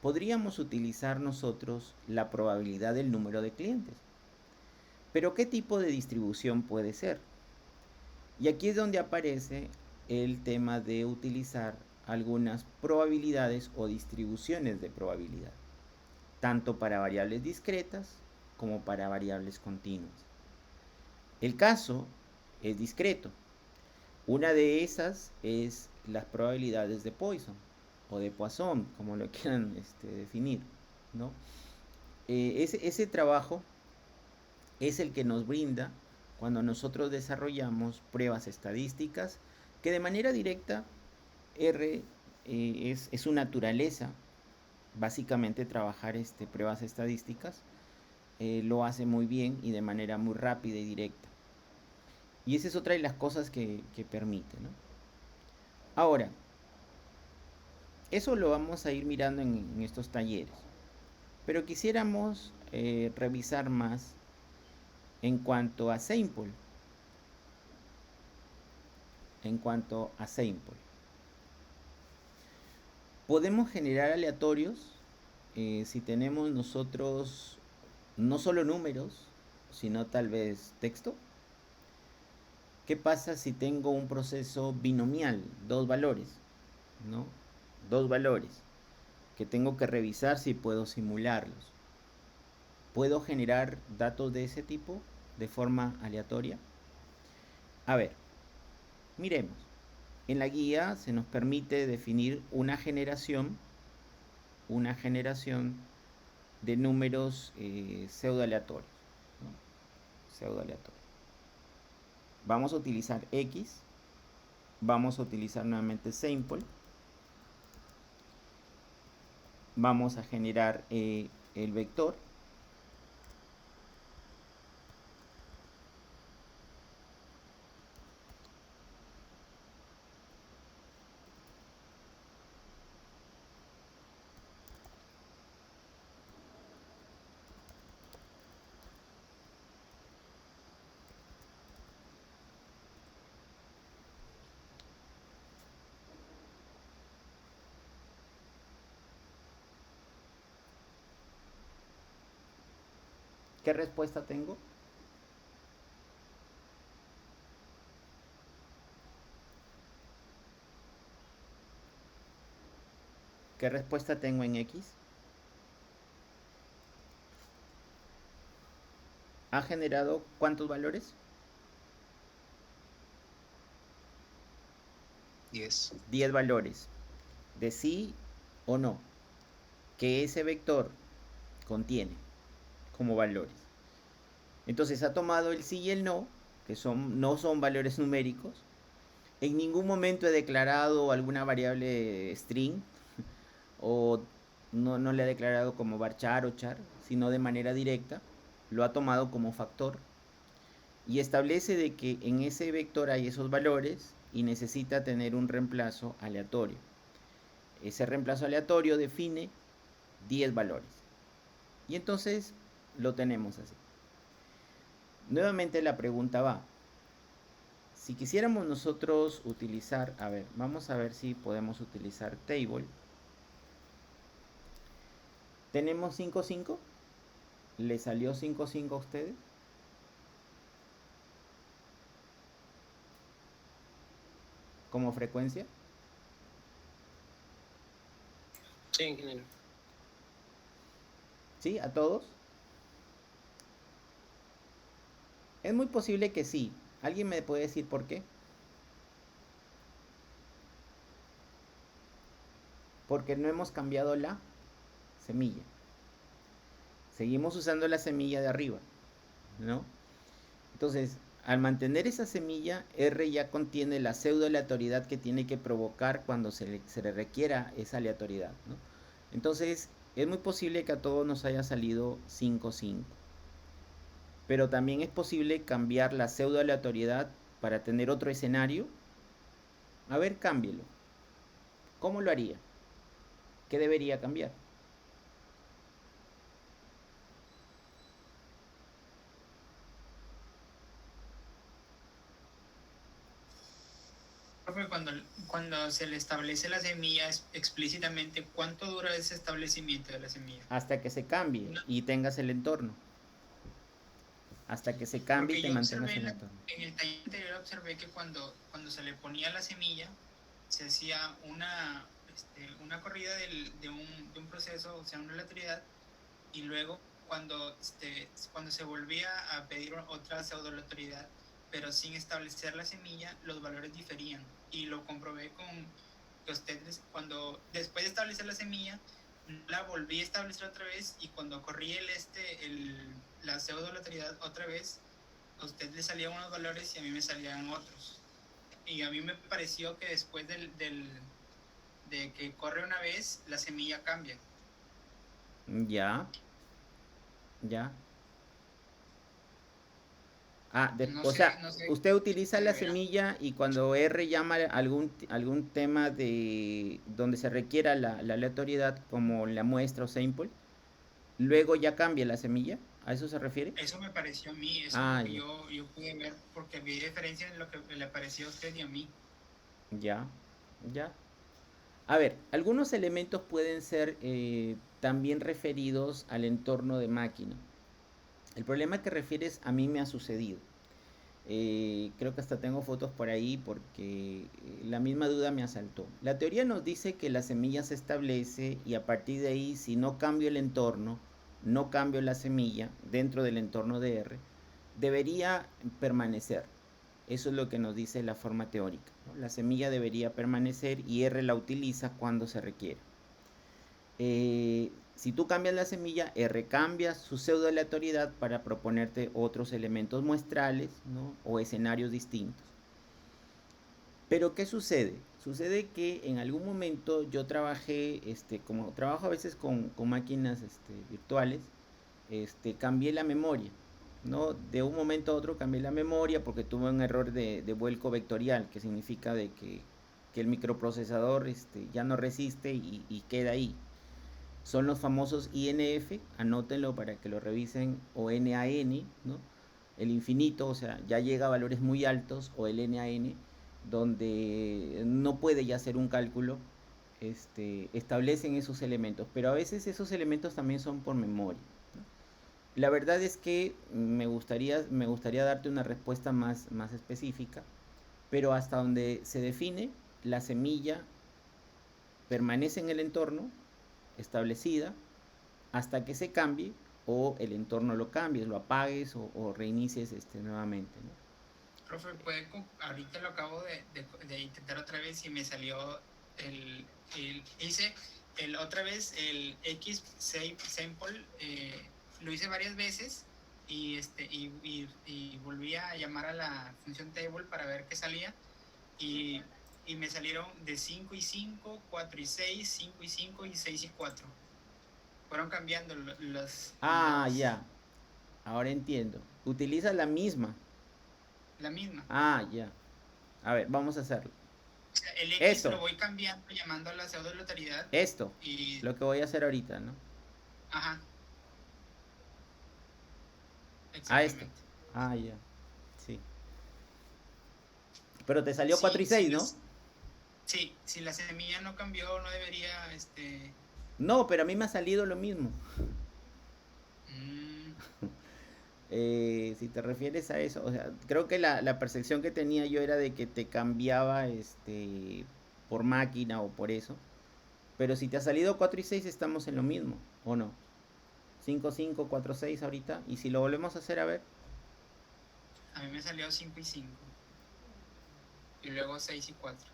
podríamos utilizar nosotros la probabilidad del número de clientes. Pero ¿qué tipo de distribución puede ser? Y aquí es donde aparece el tema de utilizar algunas probabilidades o distribuciones de probabilidad, tanto para variables discretas como para variables continuas. El caso es discreto. Una de esas es las probabilidades de Poisson o de Poisson, como lo quieran definir, ¿no? Ese trabajo es el que nos brinda cuando nosotros desarrollamos pruebas estadísticas, que de manera directa R es su naturaleza, básicamente trabajar pruebas estadísticas, lo hace muy bien y de manera muy rápida y directa. Y esa es otra de las cosas que permite, ¿no? Ahora, eso lo vamos a ir mirando en estos talleres, pero quisiéramos revisar más en cuanto a sample. Podemos generar aleatorios si tenemos nosotros no solo números, sino tal vez texto. ¿Qué pasa si tengo un proceso binomial, dos valores, ¿no? Dos valores que tengo que revisar si puedo simularlos. ¿Puedo generar datos de ese tipo de forma aleatoria? A ver, miremos. En la guía se nos permite definir una generación de números pseudoaleatorios, ¿no? Pseudoaleatorios. Vamos a utilizar X, vamos a utilizar nuevamente sample, vamos a generar el vector, ¿qué respuesta tengo? ¿Qué respuesta tengo en X? ¿Ha generado cuántos valores? 10. 10 valores de sí o no que ese vector contiene como valores. Entonces ha tomado el sí y el no, que no son valores numéricos. En ningún momento he declarado alguna variable string o no le he declarado como varchar o char, sino de manera directa. Lo ha tomado como factor y establece de que en ese vector hay esos valores y necesita tener un reemplazo aleatorio. Ese reemplazo aleatorio define 10 valores. Y entonces lo tenemos así. Nuevamente la pregunta va. Si quisiéramos nosotros utilizar, a ver, vamos a ver si podemos utilizar table. Tenemos 5, 5. ¿Le salió 5, 5 a ustedes? ¿Como frecuencia? Sí, ingeniero. ¿Sí? ¿A todos? Es muy posible que sí. ¿Alguien me puede decir por qué? Porque no hemos cambiado la semilla. Seguimos usando la semilla de arriba, ¿no? Entonces, Al mantener esa semilla, R ya contiene la pseudo aleatoriedad que tiene que provocar cuando se le requiera esa aleatoriedad, ¿no? Entonces, es muy posible que a todos nos haya salido 5, 5. Pero también es posible cambiar la pseudo aleatoriedad para tener otro escenario. A ver, cámbielo. ¿Cómo lo haría? ¿Qué debería cambiar? Profe, cuando se le establece la semilla explícitamente, ¿cuánto dura ese establecimiento de la semilla? Hasta que se cambie No, y tengas el entorno. Hasta que se cambie y porque te yo mantengas observé el entorno. en el taller anterior observé que cuando se le ponía la semilla, se hacía una corrida de un proceso, o sea, una aleatoriedad, y luego cuando se volvía a pedir otra pseudo aleatoriedad, pero sin establecer la semilla, los valores diferían. Y lo comprobé con que ustedes, cuando después de establecer la semilla, la volví a establecer otra vez, y cuando corrí la pseudo aleatoriedad otra vez, a usted le salían unos valores y a mí me salían otros. Y a mí me pareció que después de que corre una vez, la semilla cambia. Ya, ya. No O sé, sea, no sé usted utiliza si la deberá. semilla y cuando R llama algún tema de donde se requiera la aleatoriedad, como la muestra o sample, luego ya cambia la semilla. ¿A eso se refiere? Eso me pareció a mí, eso es lo Ah, que ya, yo pude ver, porque vi diferencia en lo que le pareció a usted y a mí. ya, ya. A ver, algunos elementos pueden ser también referidos al entorno de máquina. El problema que refieres a mí me ha sucedido. Creo que hasta tengo fotos por ahí porque la misma duda me asaltó. La teoría nos dice que la semilla se establece y a partir de ahí, si no cambio el entorno, no cambio la semilla dentro del entorno de R, debería permanecer. Eso es lo que nos dice la forma teórica, ¿no? La semilla debería permanecer y R la utiliza cuando se requiere. Si tú cambias la semilla, R cambia su pseudo aleatoriedad para proponerte otros elementos muestrales, ¿no? O escenarios distintos. Pero ¿qué sucede? Sucede que en algún momento yo trabajé, como trabajo a veces con máquinas virtuales, cambié la memoria, ¿no? De un momento a otro cambié la memoria porque tuve un error de vuelco vectorial, que significa de que el microprocesador ya no resiste y queda ahí. Son los famosos INF, anótenlo para que lo revisen, o NAN, ¿no? El infinito, o sea, ya llega a valores muy altos, o el NAN, donde no puede ya hacer un cálculo, establecen esos elementos, pero a veces esos elementos también son por memoria, ¿no? La verdad es que me gustaría darte una respuesta más específica, pero hasta donde se define, la semilla permanece en el entorno establecida hasta que se cambie o el entorno lo cambies, lo apagues o reinicies nuevamente, ¿no? Profe, ahorita lo acabo de intentar otra vez y me salió hice otra vez el X sample, lo hice varias veces y volví a llamar a la función table para ver qué salía, y me salieron de 5 y 5, 4 y 6, 5 y 5 y 6 y 4. Fueron cambiando Ya. Ahora entiendo. Utiliza la misma. la misma. Ya. A ver, vamos a hacerlo. O sea, el X Esto. lo voy cambiando, llamando a la pseudo aleatoriedad. Esto. Y... Lo que voy a hacer ahorita, ¿no? Ajá. A esto. Ya. Sí. Pero te salió 4 y 6, ¿no? Sí, si la semilla no cambió, no debería, No, pero a mí me ha salido lo mismo. Si te refieres a eso, o sea, creo que la percepción que tenía yo era de que te cambiaba por máquina o por eso. Pero si te ha salido 4 y 6, estamos en lo mismo, ¿o no? 5, 5, 4, 6 ahorita. Y si lo volvemos a hacer, a ver. A mí me salió 5 y 5. Y luego 6 y 4.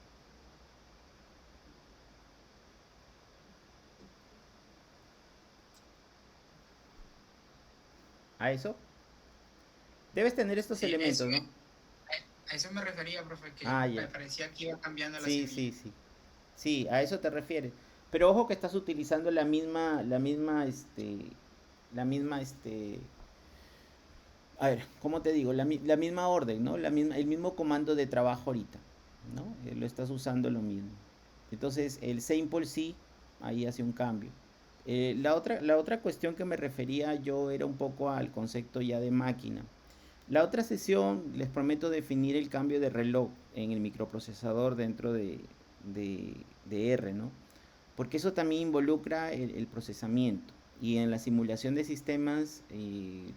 ¿A eso? Debes tener estos elementos, eso, ¿no? A eso me refería, profe, que Ah, me ya. parecía que iba cambiando la Sí, semilla. sí, sí. Sí, a eso te refieres. Pero ojo que estás utilizando la misma, a ver, ¿cómo te digo? La misma orden, ¿no? El mismo comando de trabajo ahorita, ¿no? Lo estás usando lo mismo. Entonces, el sample sí, ahí hace un cambio. La otra cuestión que me refería yo era un poco al concepto ya de máquina. La otra sesión les prometo definir el cambio de reloj en el microprocesador dentro de R, ¿no? Porque eso también involucra el procesamiento. Y en la simulación de sistemas,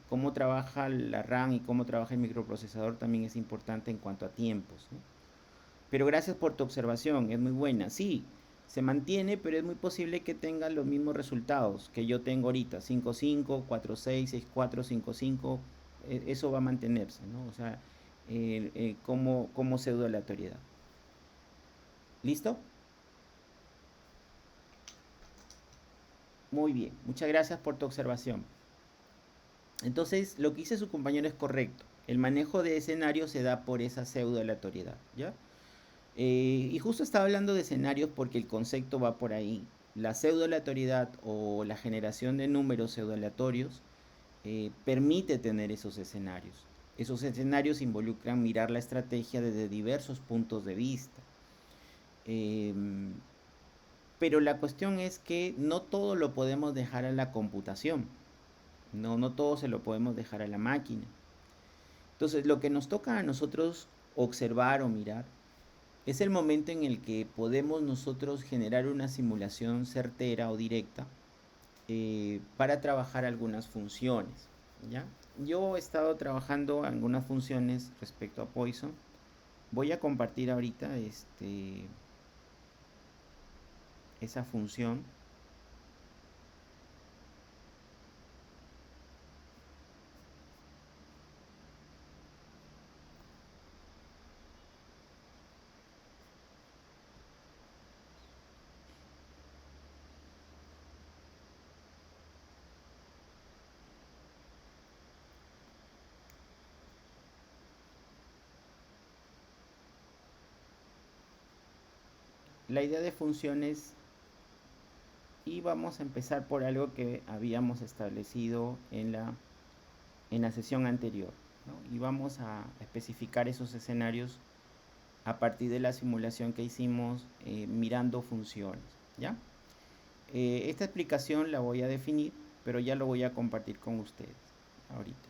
cómo trabaja la RAM y cómo trabaja el microprocesador también es importante en cuanto a tiempos, ¿no? Pero gracias por tu observación, es muy buena. Sí, se mantiene, pero es muy posible que tenga los mismos resultados que yo tengo ahorita, 5.5, 4.6, 6.4, 5.5, eso va a mantenerse, ¿no? O sea, como pseudo aleatoriedad. ¿Listo? Muy bien, muchas gracias por tu observación. Entonces, lo que dice su compañero es correcto. El manejo de escenarios se da por esa pseudo aleatoriedad, ¿ya? Y justo estaba hablando de escenarios porque el concepto va por ahí. La pseudo aleatoriedad o la generación de números pseudo aleatorios permite tener esos escenarios. Esos escenarios involucran mirar la estrategia desde diversos puntos de vista. Eh, pero la cuestión es que no todo lo podemos dejar a la computación. No todo se lo podemos dejar a la máquina. Entonces, lo que nos toca a nosotros observar o mirar es el momento en el que podemos nosotros generar una simulación certera o directa para trabajar algunas funciones, ¿ya? Yo he estado trabajando algunas funciones respecto a Poisson. Voy a compartir ahorita esa función. La idea de funciones, y vamos a empezar por algo que habíamos establecido en la sesión anterior, ¿no? Y vamos a especificar esos escenarios a partir de la simulación que hicimos mirando funciones, ¿ya? Esta explicación la voy a definir, pero ya lo voy a compartir con ustedes ahorita.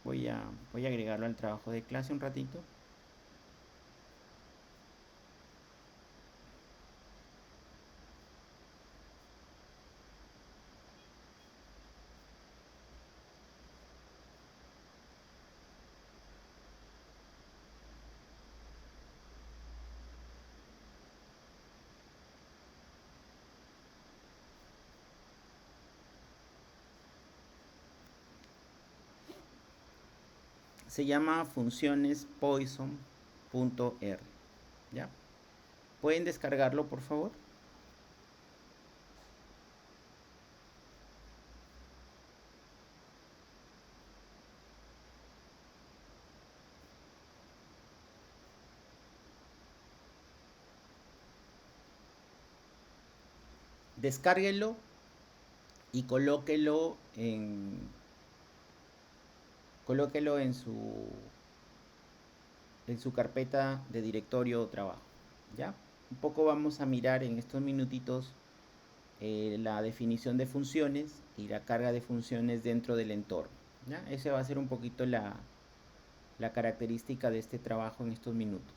Voy a agregarlo al trabajo de clase un ratito. Se llama funciones Poisson.r, ¿ya? ¿Pueden descargarlo, por favor? Descárguelo y colóquelo en su carpeta de directorio o trabajo, ¿ya? Un poco vamos a mirar en estos minutitos la definición de funciones y la carga de funciones dentro del entorno, ¿ya? Esa va a ser un poquito la característica de este trabajo en estos minutos.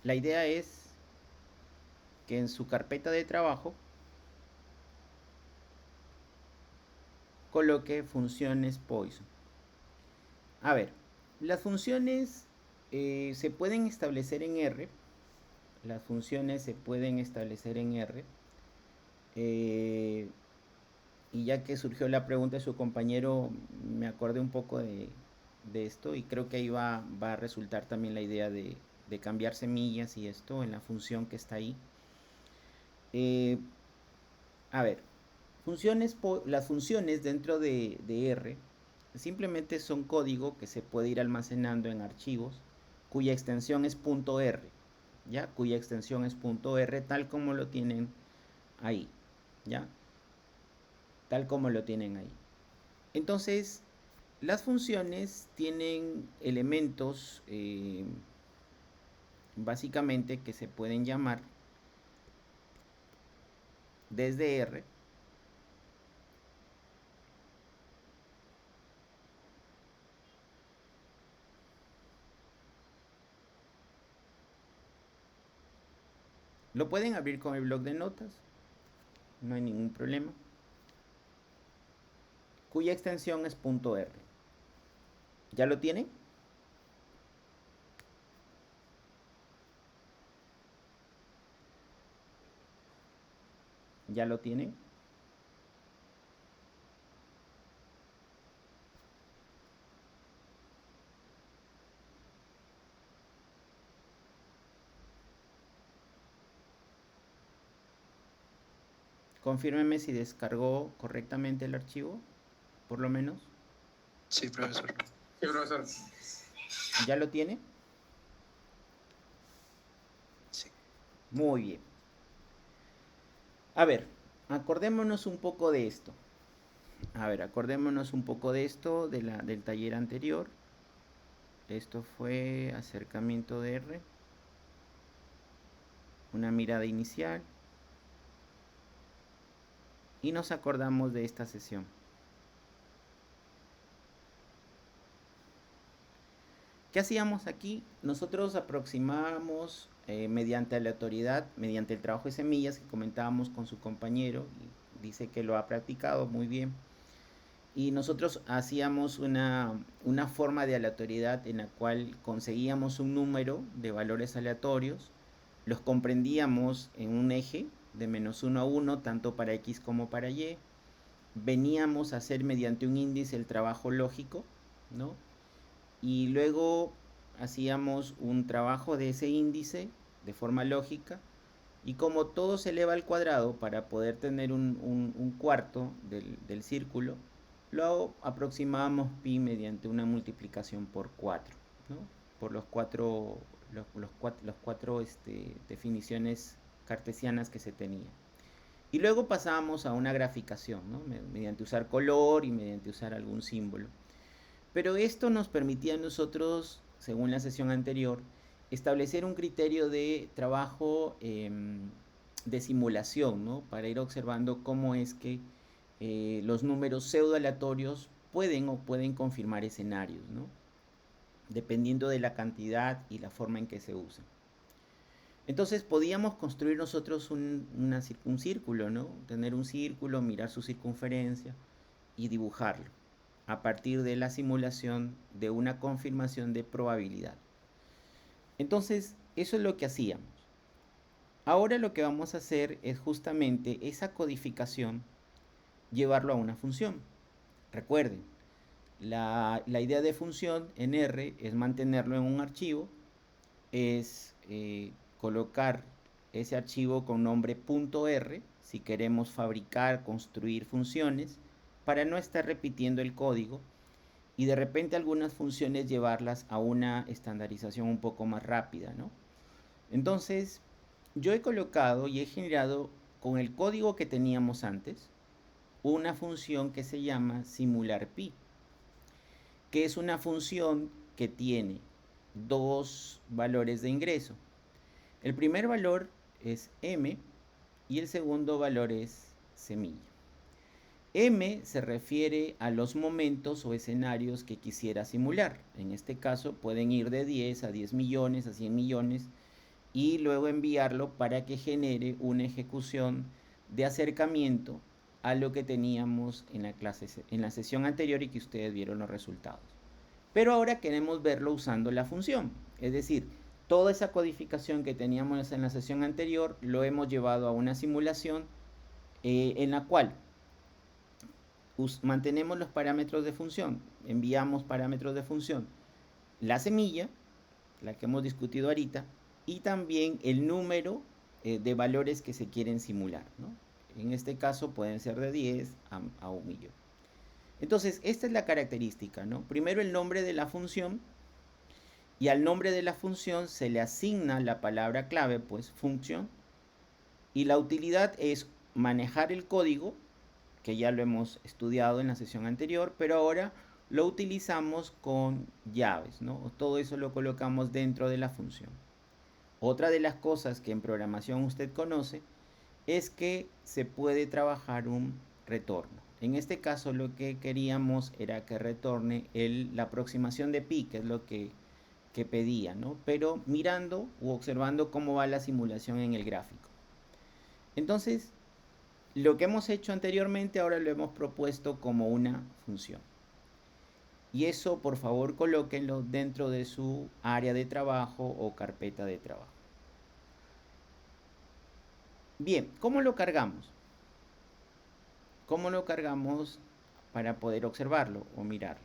La idea es que en su carpeta de trabajo coloque funciones Poisson. A ver, las funciones se pueden establecer en R. Las funciones se pueden establecer en R. Y ya que surgió la pregunta de su compañero, me acordé un poco de esto, y creo que ahí va a resultar también la idea de cambiar semillas y esto en la función que está ahí. A ver, las funciones dentro de R simplemente son código que se puede ir almacenando en archivos cuya extensión es .r, ¿ya? Cuya extensión es .r, tal como lo tienen ahí, ¿ya? Tal como lo tienen ahí. Entonces, las funciones tienen elementos básicamente que se pueden llamar desde R. Lo pueden abrir con el bloc de notas, no hay ningún problema. Cuya extensión es .r. ¿Ya lo tienen? ¿Ya lo tienen? Confírmeme si descargó correctamente el archivo, por lo menos. Sí, profesor. Sí, profesor. ¿Ya lo tiene? Sí. Muy bien. A ver, acordémonos un poco de esto. Del taller anterior. Esto fue acercamiento de R. Una mirada inicial. Y nos acordamos de esta sesión. ¿Qué hacíamos aquí? Nosotros aproximábamos mediante aleatoriedad, mediante el trabajo de semillas que comentábamos con su compañero, y dice que lo ha practicado muy bien. Y nosotros hacíamos una forma de aleatoriedad en la cual conseguíamos un número de valores aleatorios, los comprendíamos en un eje de -1 a 1, tanto para X como para Y. Veníamos a hacer mediante un índice el trabajo lógico, ¿no? Y luego hacíamos un trabajo de ese índice de forma lógica, y como todo se eleva al cuadrado para poder tener un cuarto del círculo, lo aproximábamos pi mediante una multiplicación por 4, ¿no? Por los cuatro definiciones cartesianas que se tenían. Y luego pasábamos a una graficación, ¿no? Mediante usar color y mediante usar algún símbolo. Pero esto nos permitía a nosotros, según la sesión anterior, establecer un criterio de trabajo de simulación, ¿no? Para ir observando cómo es que los números pseudo aleatorios pueden confirmar escenarios, ¿no? Dependiendo de la cantidad y la forma en que se usan. Entonces podíamos construir nosotros un círculo, ¿no? Tener un círculo, mirar su circunferencia y dibujarlo a partir de la simulación de una confirmación de probabilidad. Entonces, eso es lo que hacíamos. Ahora lo que vamos a hacer es justamente esa codificación, llevarlo a una función. Recuerden, la idea de función en R es mantenerlo en un archivo, es colocar ese archivo con nombre .r si queremos fabricar, construir funciones, para no estar repitiendo el código y de repente algunas funciones llevarlas a una estandarización un poco más rápida, ¿no? Entonces, yo he colocado y he generado con el código que teníamos antes una función que se llama simular pi, que es una función que tiene dos valores de ingreso. El primer valor es m y el segundo valor es semilla. M se refiere a los momentos o escenarios que quisiera simular. En este caso pueden ir de 10 a 10 millones, a 100 millones, y luego enviarlo para que genere una ejecución de acercamiento a lo que teníamos en la sesión anterior y que ustedes vieron los resultados. Pero ahora queremos verlo usando la función. Es decir, toda esa codificación que teníamos en la sesión anterior lo hemos llevado a una simulación en la cual mantenemos los parámetros de función, enviamos parámetros de función, la semilla, la que hemos discutido ahorita, y también el número de valores que se quieren simular, ¿no? En este caso pueden ser de 10 a 1 millón. Entonces, esta es la característica, ¿no? Primero el nombre de la función, y al nombre de la función se le asigna la palabra clave, pues función, y la utilidad es manejar el código, que ya lo hemos estudiado en la sesión anterior, pero ahora lo utilizamos con llaves, ¿no? Todo eso lo colocamos dentro de la función. Otra de las cosas que en programación usted conoce es que se puede trabajar un retorno. En este caso lo que queríamos era que retorne la aproximación de pi, que es lo que pedía, ¿no? Pero mirando u observando cómo va la simulación en el gráfico. Entonces, lo que hemos hecho anteriormente ahora lo hemos propuesto como una función. Y eso, por favor, colóquenlo dentro de su área de trabajo o carpeta de trabajo. Bien, ¿cómo lo cargamos? ¿Cómo lo cargamos para poder observarlo o mirarlo?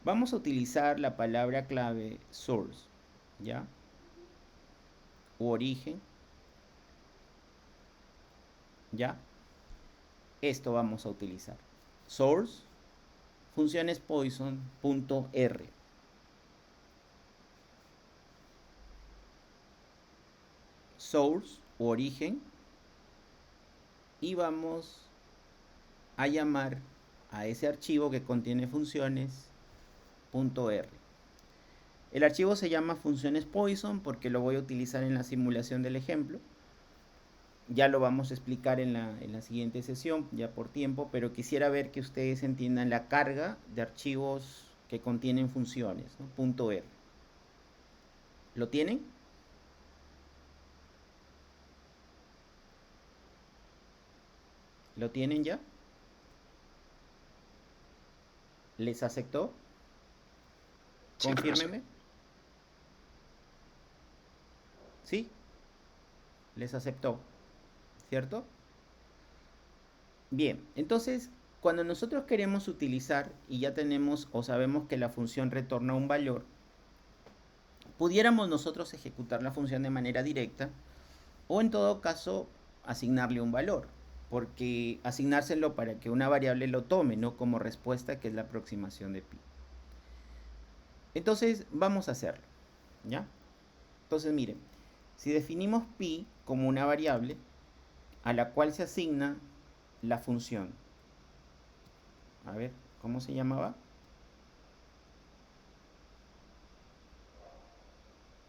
Vamos a utilizar la palabra clave source, ¿ya? U origen, ¿ya? Esto vamos a utilizar. Source, funciones Poisson.r. Source u origen, y vamos a llamar a ese archivo que contiene funciones .r. El archivo se llama funciones Poisson porque lo voy a utilizar en la simulación del ejemplo. Ya lo vamos a explicar en la siguiente sesión, ya por tiempo, pero quisiera ver que ustedes entiendan la carga de archivos que contienen funciones, ¿no? .r. ¿Lo tienen? ¿Lo tienen ya? ¿Les aceptó? Sí, Confírmeme. ¿Sí? Les aceptó, ¿cierto? Bien, entonces, cuando nosotros queremos utilizar y ya tenemos o sabemos que la función retorna un valor, pudiéramos nosotros ejecutar la función de manera directa o en todo caso asignarle un valor, porque asignárselo para que una variable lo tome, no como respuesta, que es la aproximación de pi. Entonces, vamos a hacerlo, ¿ya? Entonces, miren, si definimos pi como una variable a la cual se asigna la función, a ver, ¿cómo se llamaba?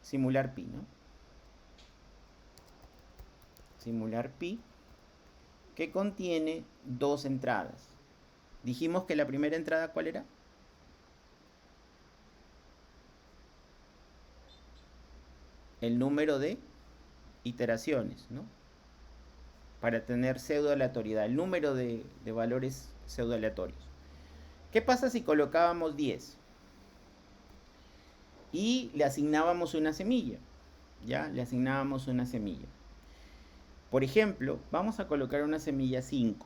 Simular pi, ¿no? Simular pi, que contiene dos entradas. Dijimos que la primera entrada, ¿cuál era? El número de iteraciones, ¿no? Para tener pseudo aleatoriedad, el número de valores pseudo aleatorios. ¿Qué pasa si colocábamos 10? Y le asignábamos una semilla, ¿ya? Le asignábamos una semilla. Por ejemplo, vamos a colocar una semilla 5.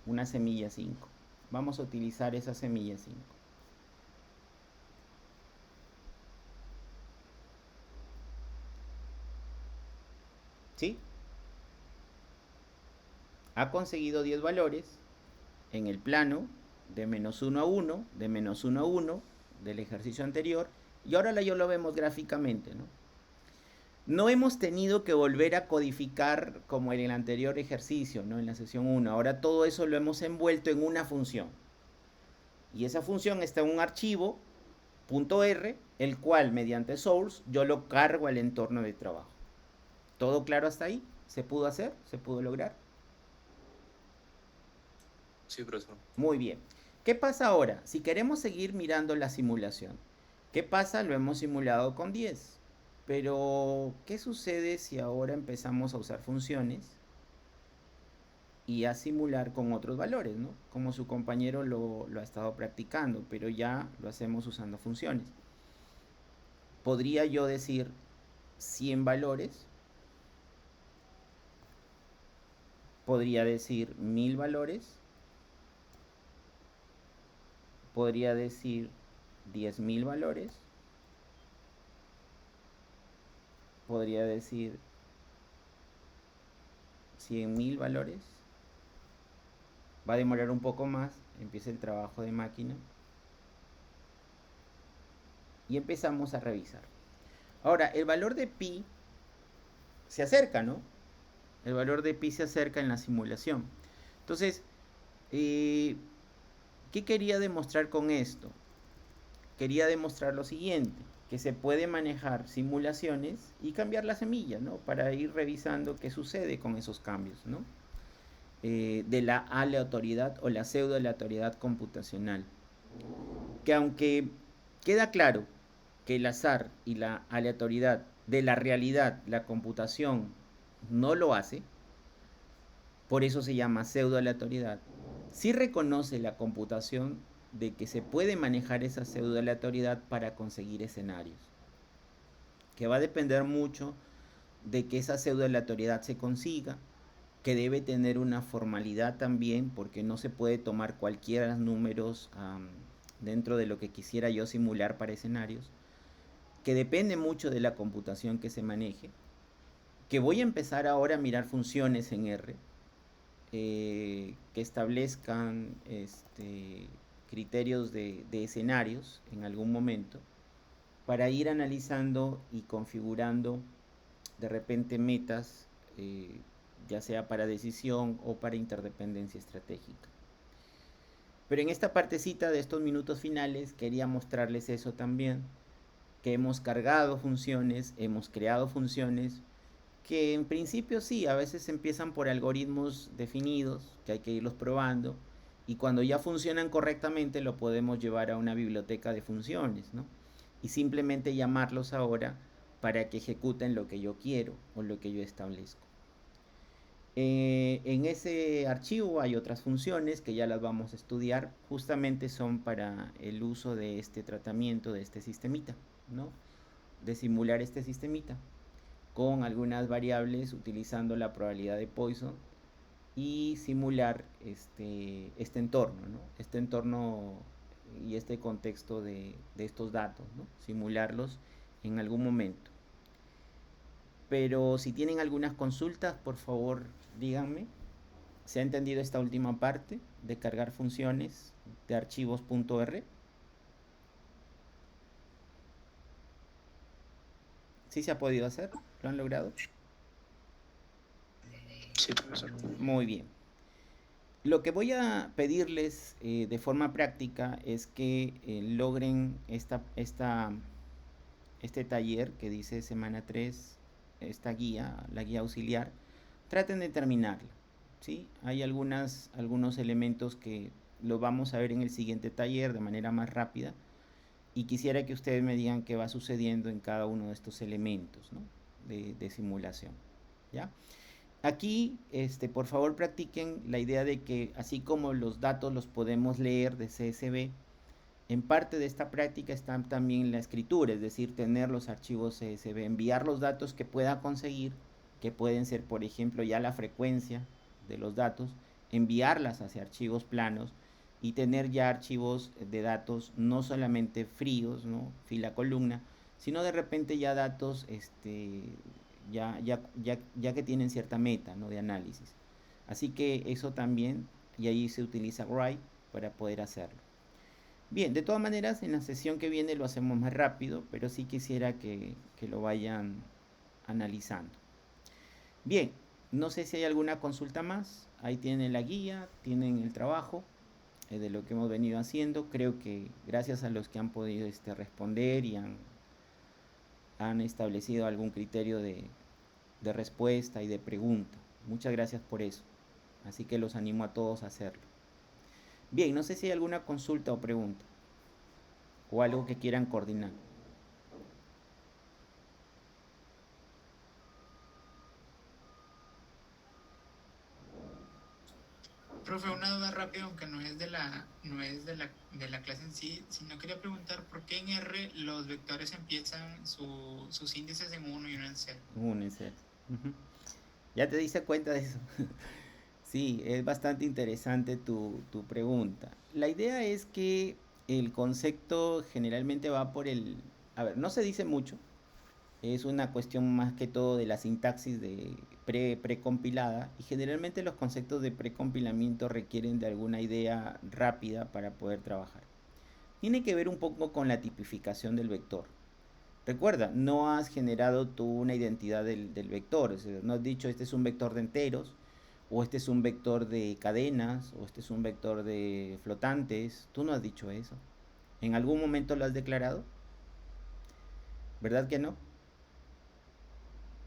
Una semilla 5. Vamos a utilizar esa semilla 5. ¿Sí? Ha conseguido 10 valores en el plano de menos 1 a 1, de menos 1 a 1 del ejercicio anterior, y ahora yo lo vemos gráficamente, ¿no? No hemos tenido que volver a codificar como en el anterior ejercicio, ¿no? En la sesión 1. Ahora todo eso lo hemos envuelto en una función. Y esa función está en un archivo .r, el cual mediante source yo lo cargo al entorno de trabajo. ¿Todo claro hasta ahí? ¿Se pudo hacer? ¿Se pudo lograr? Sí, profesor. Muy bien. ¿Qué pasa ahora? Si queremos seguir mirando la simulación, ¿qué pasa? Lo hemos simulado con 10. Pero, ¿qué sucede si ahora empezamos a usar funciones y a simular con otros valores, ¿no? Como su compañero lo ha estado practicando, pero ya lo hacemos usando funciones. Podría yo decir 100 valores podría decir 1000 valores, podría decir 10.000 valores, podría decir 100.000 valores. Va a demorar un poco más, empieza el trabajo de máquina. Y empezamos a revisar. Ahora, el valor de pi se acerca, ¿no? El valor de pi se acerca en la simulación. Entonces, ¿qué quería demostrar con esto? Quería demostrar lo siguiente, que se puede manejar simulaciones y cambiar la semilla, ¿no? Para ir revisando qué sucede con esos cambios, ¿no? De la aleatoriedad o la pseudo aleatoriedad computacional. Que aunque queda claro que el azar y la aleatoriedad de la realidad, la computación no lo hace, por eso se llama pseudo aleatoriedad, sí reconoce la computación de que se puede manejar esa pseudo aleatoriedad para conseguir escenarios, que va a depender mucho de que esa pseudo aleatoriedad se consiga, que debe tener una formalidad también, porque no se puede tomar cualquiera números dentro de lo que quisiera yo simular para escenarios, que depende mucho de la computación que se maneje, que voy a empezar ahora a mirar funciones en R, que establezcan criterios de escenarios en algún momento, para ir analizando y configurando de repente metas, ya sea para decisión o para interdependencia estratégica. Pero en esta partecita de estos minutos finales quería mostrarles eso también, que hemos cargado funciones, hemos creado funciones, que en principio sí, a veces empiezan por algoritmos definidos, que hay que irlos probando, y cuando ya funcionan correctamente lo podemos llevar a una biblioteca de funciones, ¿no? Y simplemente llamarlos ahora para que ejecuten lo que yo quiero o lo que yo establezco. En ese archivo hay otras funciones que ya las vamos a estudiar, justamente son para el uso de este tratamiento, de este sistemita, ¿no? De simular este sistemita con algunas variables utilizando la probabilidad de Poisson y simular este entorno, ¿no? Este entorno y este contexto de estos datos, ¿no? Simularlos en algún momento. Pero si tienen algunas consultas, por favor, díganme. ¿Se ha entendido esta última parte de cargar funciones de archivos.r? ¿Sí se ha podido hacer? ¿Lo han logrado? Sí, profesor. Muy bien. Lo que voy a pedirles de forma práctica es que logren este taller que dice semana 3, esta guía, la guía auxiliar, traten de terminarla, ¿sí? Hay algunos elementos que lo vamos a ver en el siguiente taller de manera más rápida y quisiera que ustedes me digan qué va sucediendo en cada uno de estos elementos, ¿no? de simulación, ¿ya? Aquí, por favor, practiquen la idea de que así como los datos los podemos leer de CSV, en parte de esta práctica está también la escritura, es decir, tener los archivos CSV, enviar los datos que pueda conseguir, que pueden ser, por ejemplo, ya la frecuencia de los datos, enviarlas hacia archivos planos y tener ya archivos de datos no solamente fríos, ¿no? Fila columna, sino de repente ya datos ya que tienen cierta meta, ¿no? De análisis. Así que eso también, y ahí se utiliza write para poder hacerlo. Bien, de todas maneras, en la sesión que viene lo hacemos más rápido, pero sí quisiera que lo vayan analizando. Bien, no sé si hay alguna consulta más. Ahí tienen la guía, tienen el trabajo de lo que hemos venido haciendo. Creo que gracias a los que han podido responder y han establecido algún criterio de respuesta y de pregunta. Muchas gracias por eso. Así que los animo a todos a hacerlo. Bien, no sé si hay alguna consulta o pregunta o algo que quieran coordinar. Profe, una duda rápida, aunque no es de la clase en sí, sino quería preguntar por qué en R los vectores empiezan sus índices en 1 y 1 en 0. 1 en 0. Ya te diste cuenta de eso. Sí, es bastante interesante tu pregunta. La idea es que el concepto generalmente va por el... A ver, no se dice mucho, es una cuestión más que todo de la sintaxis de precompilada y generalmente los conceptos de precompilamiento requieren de alguna idea rápida para poder trabajar. Tiene que ver un poco con la tipificación del vector. Recuerda, no has generado tú una identidad del vector, es decir, no has dicho este es un vector de enteros, o este es un vector de cadenas, o este es un vector de flotantes. Tú no has dicho eso. ¿En algún momento lo has declarado? ¿Verdad que no?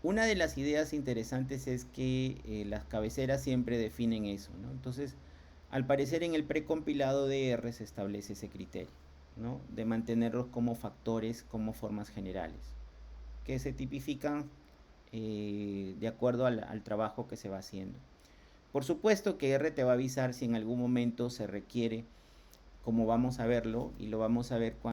Una de las ideas interesantes es que las cabeceras siempre definen eso, ¿no? Entonces, al parecer en el precompilado de R se establece ese criterio, ¿no? De mantenerlos como factores, como formas generales, que se tipifican de acuerdo al trabajo que se va haciendo. Por supuesto que R te va a avisar si en algún momento se requiere, como vamos a verlo, y lo vamos a ver cuando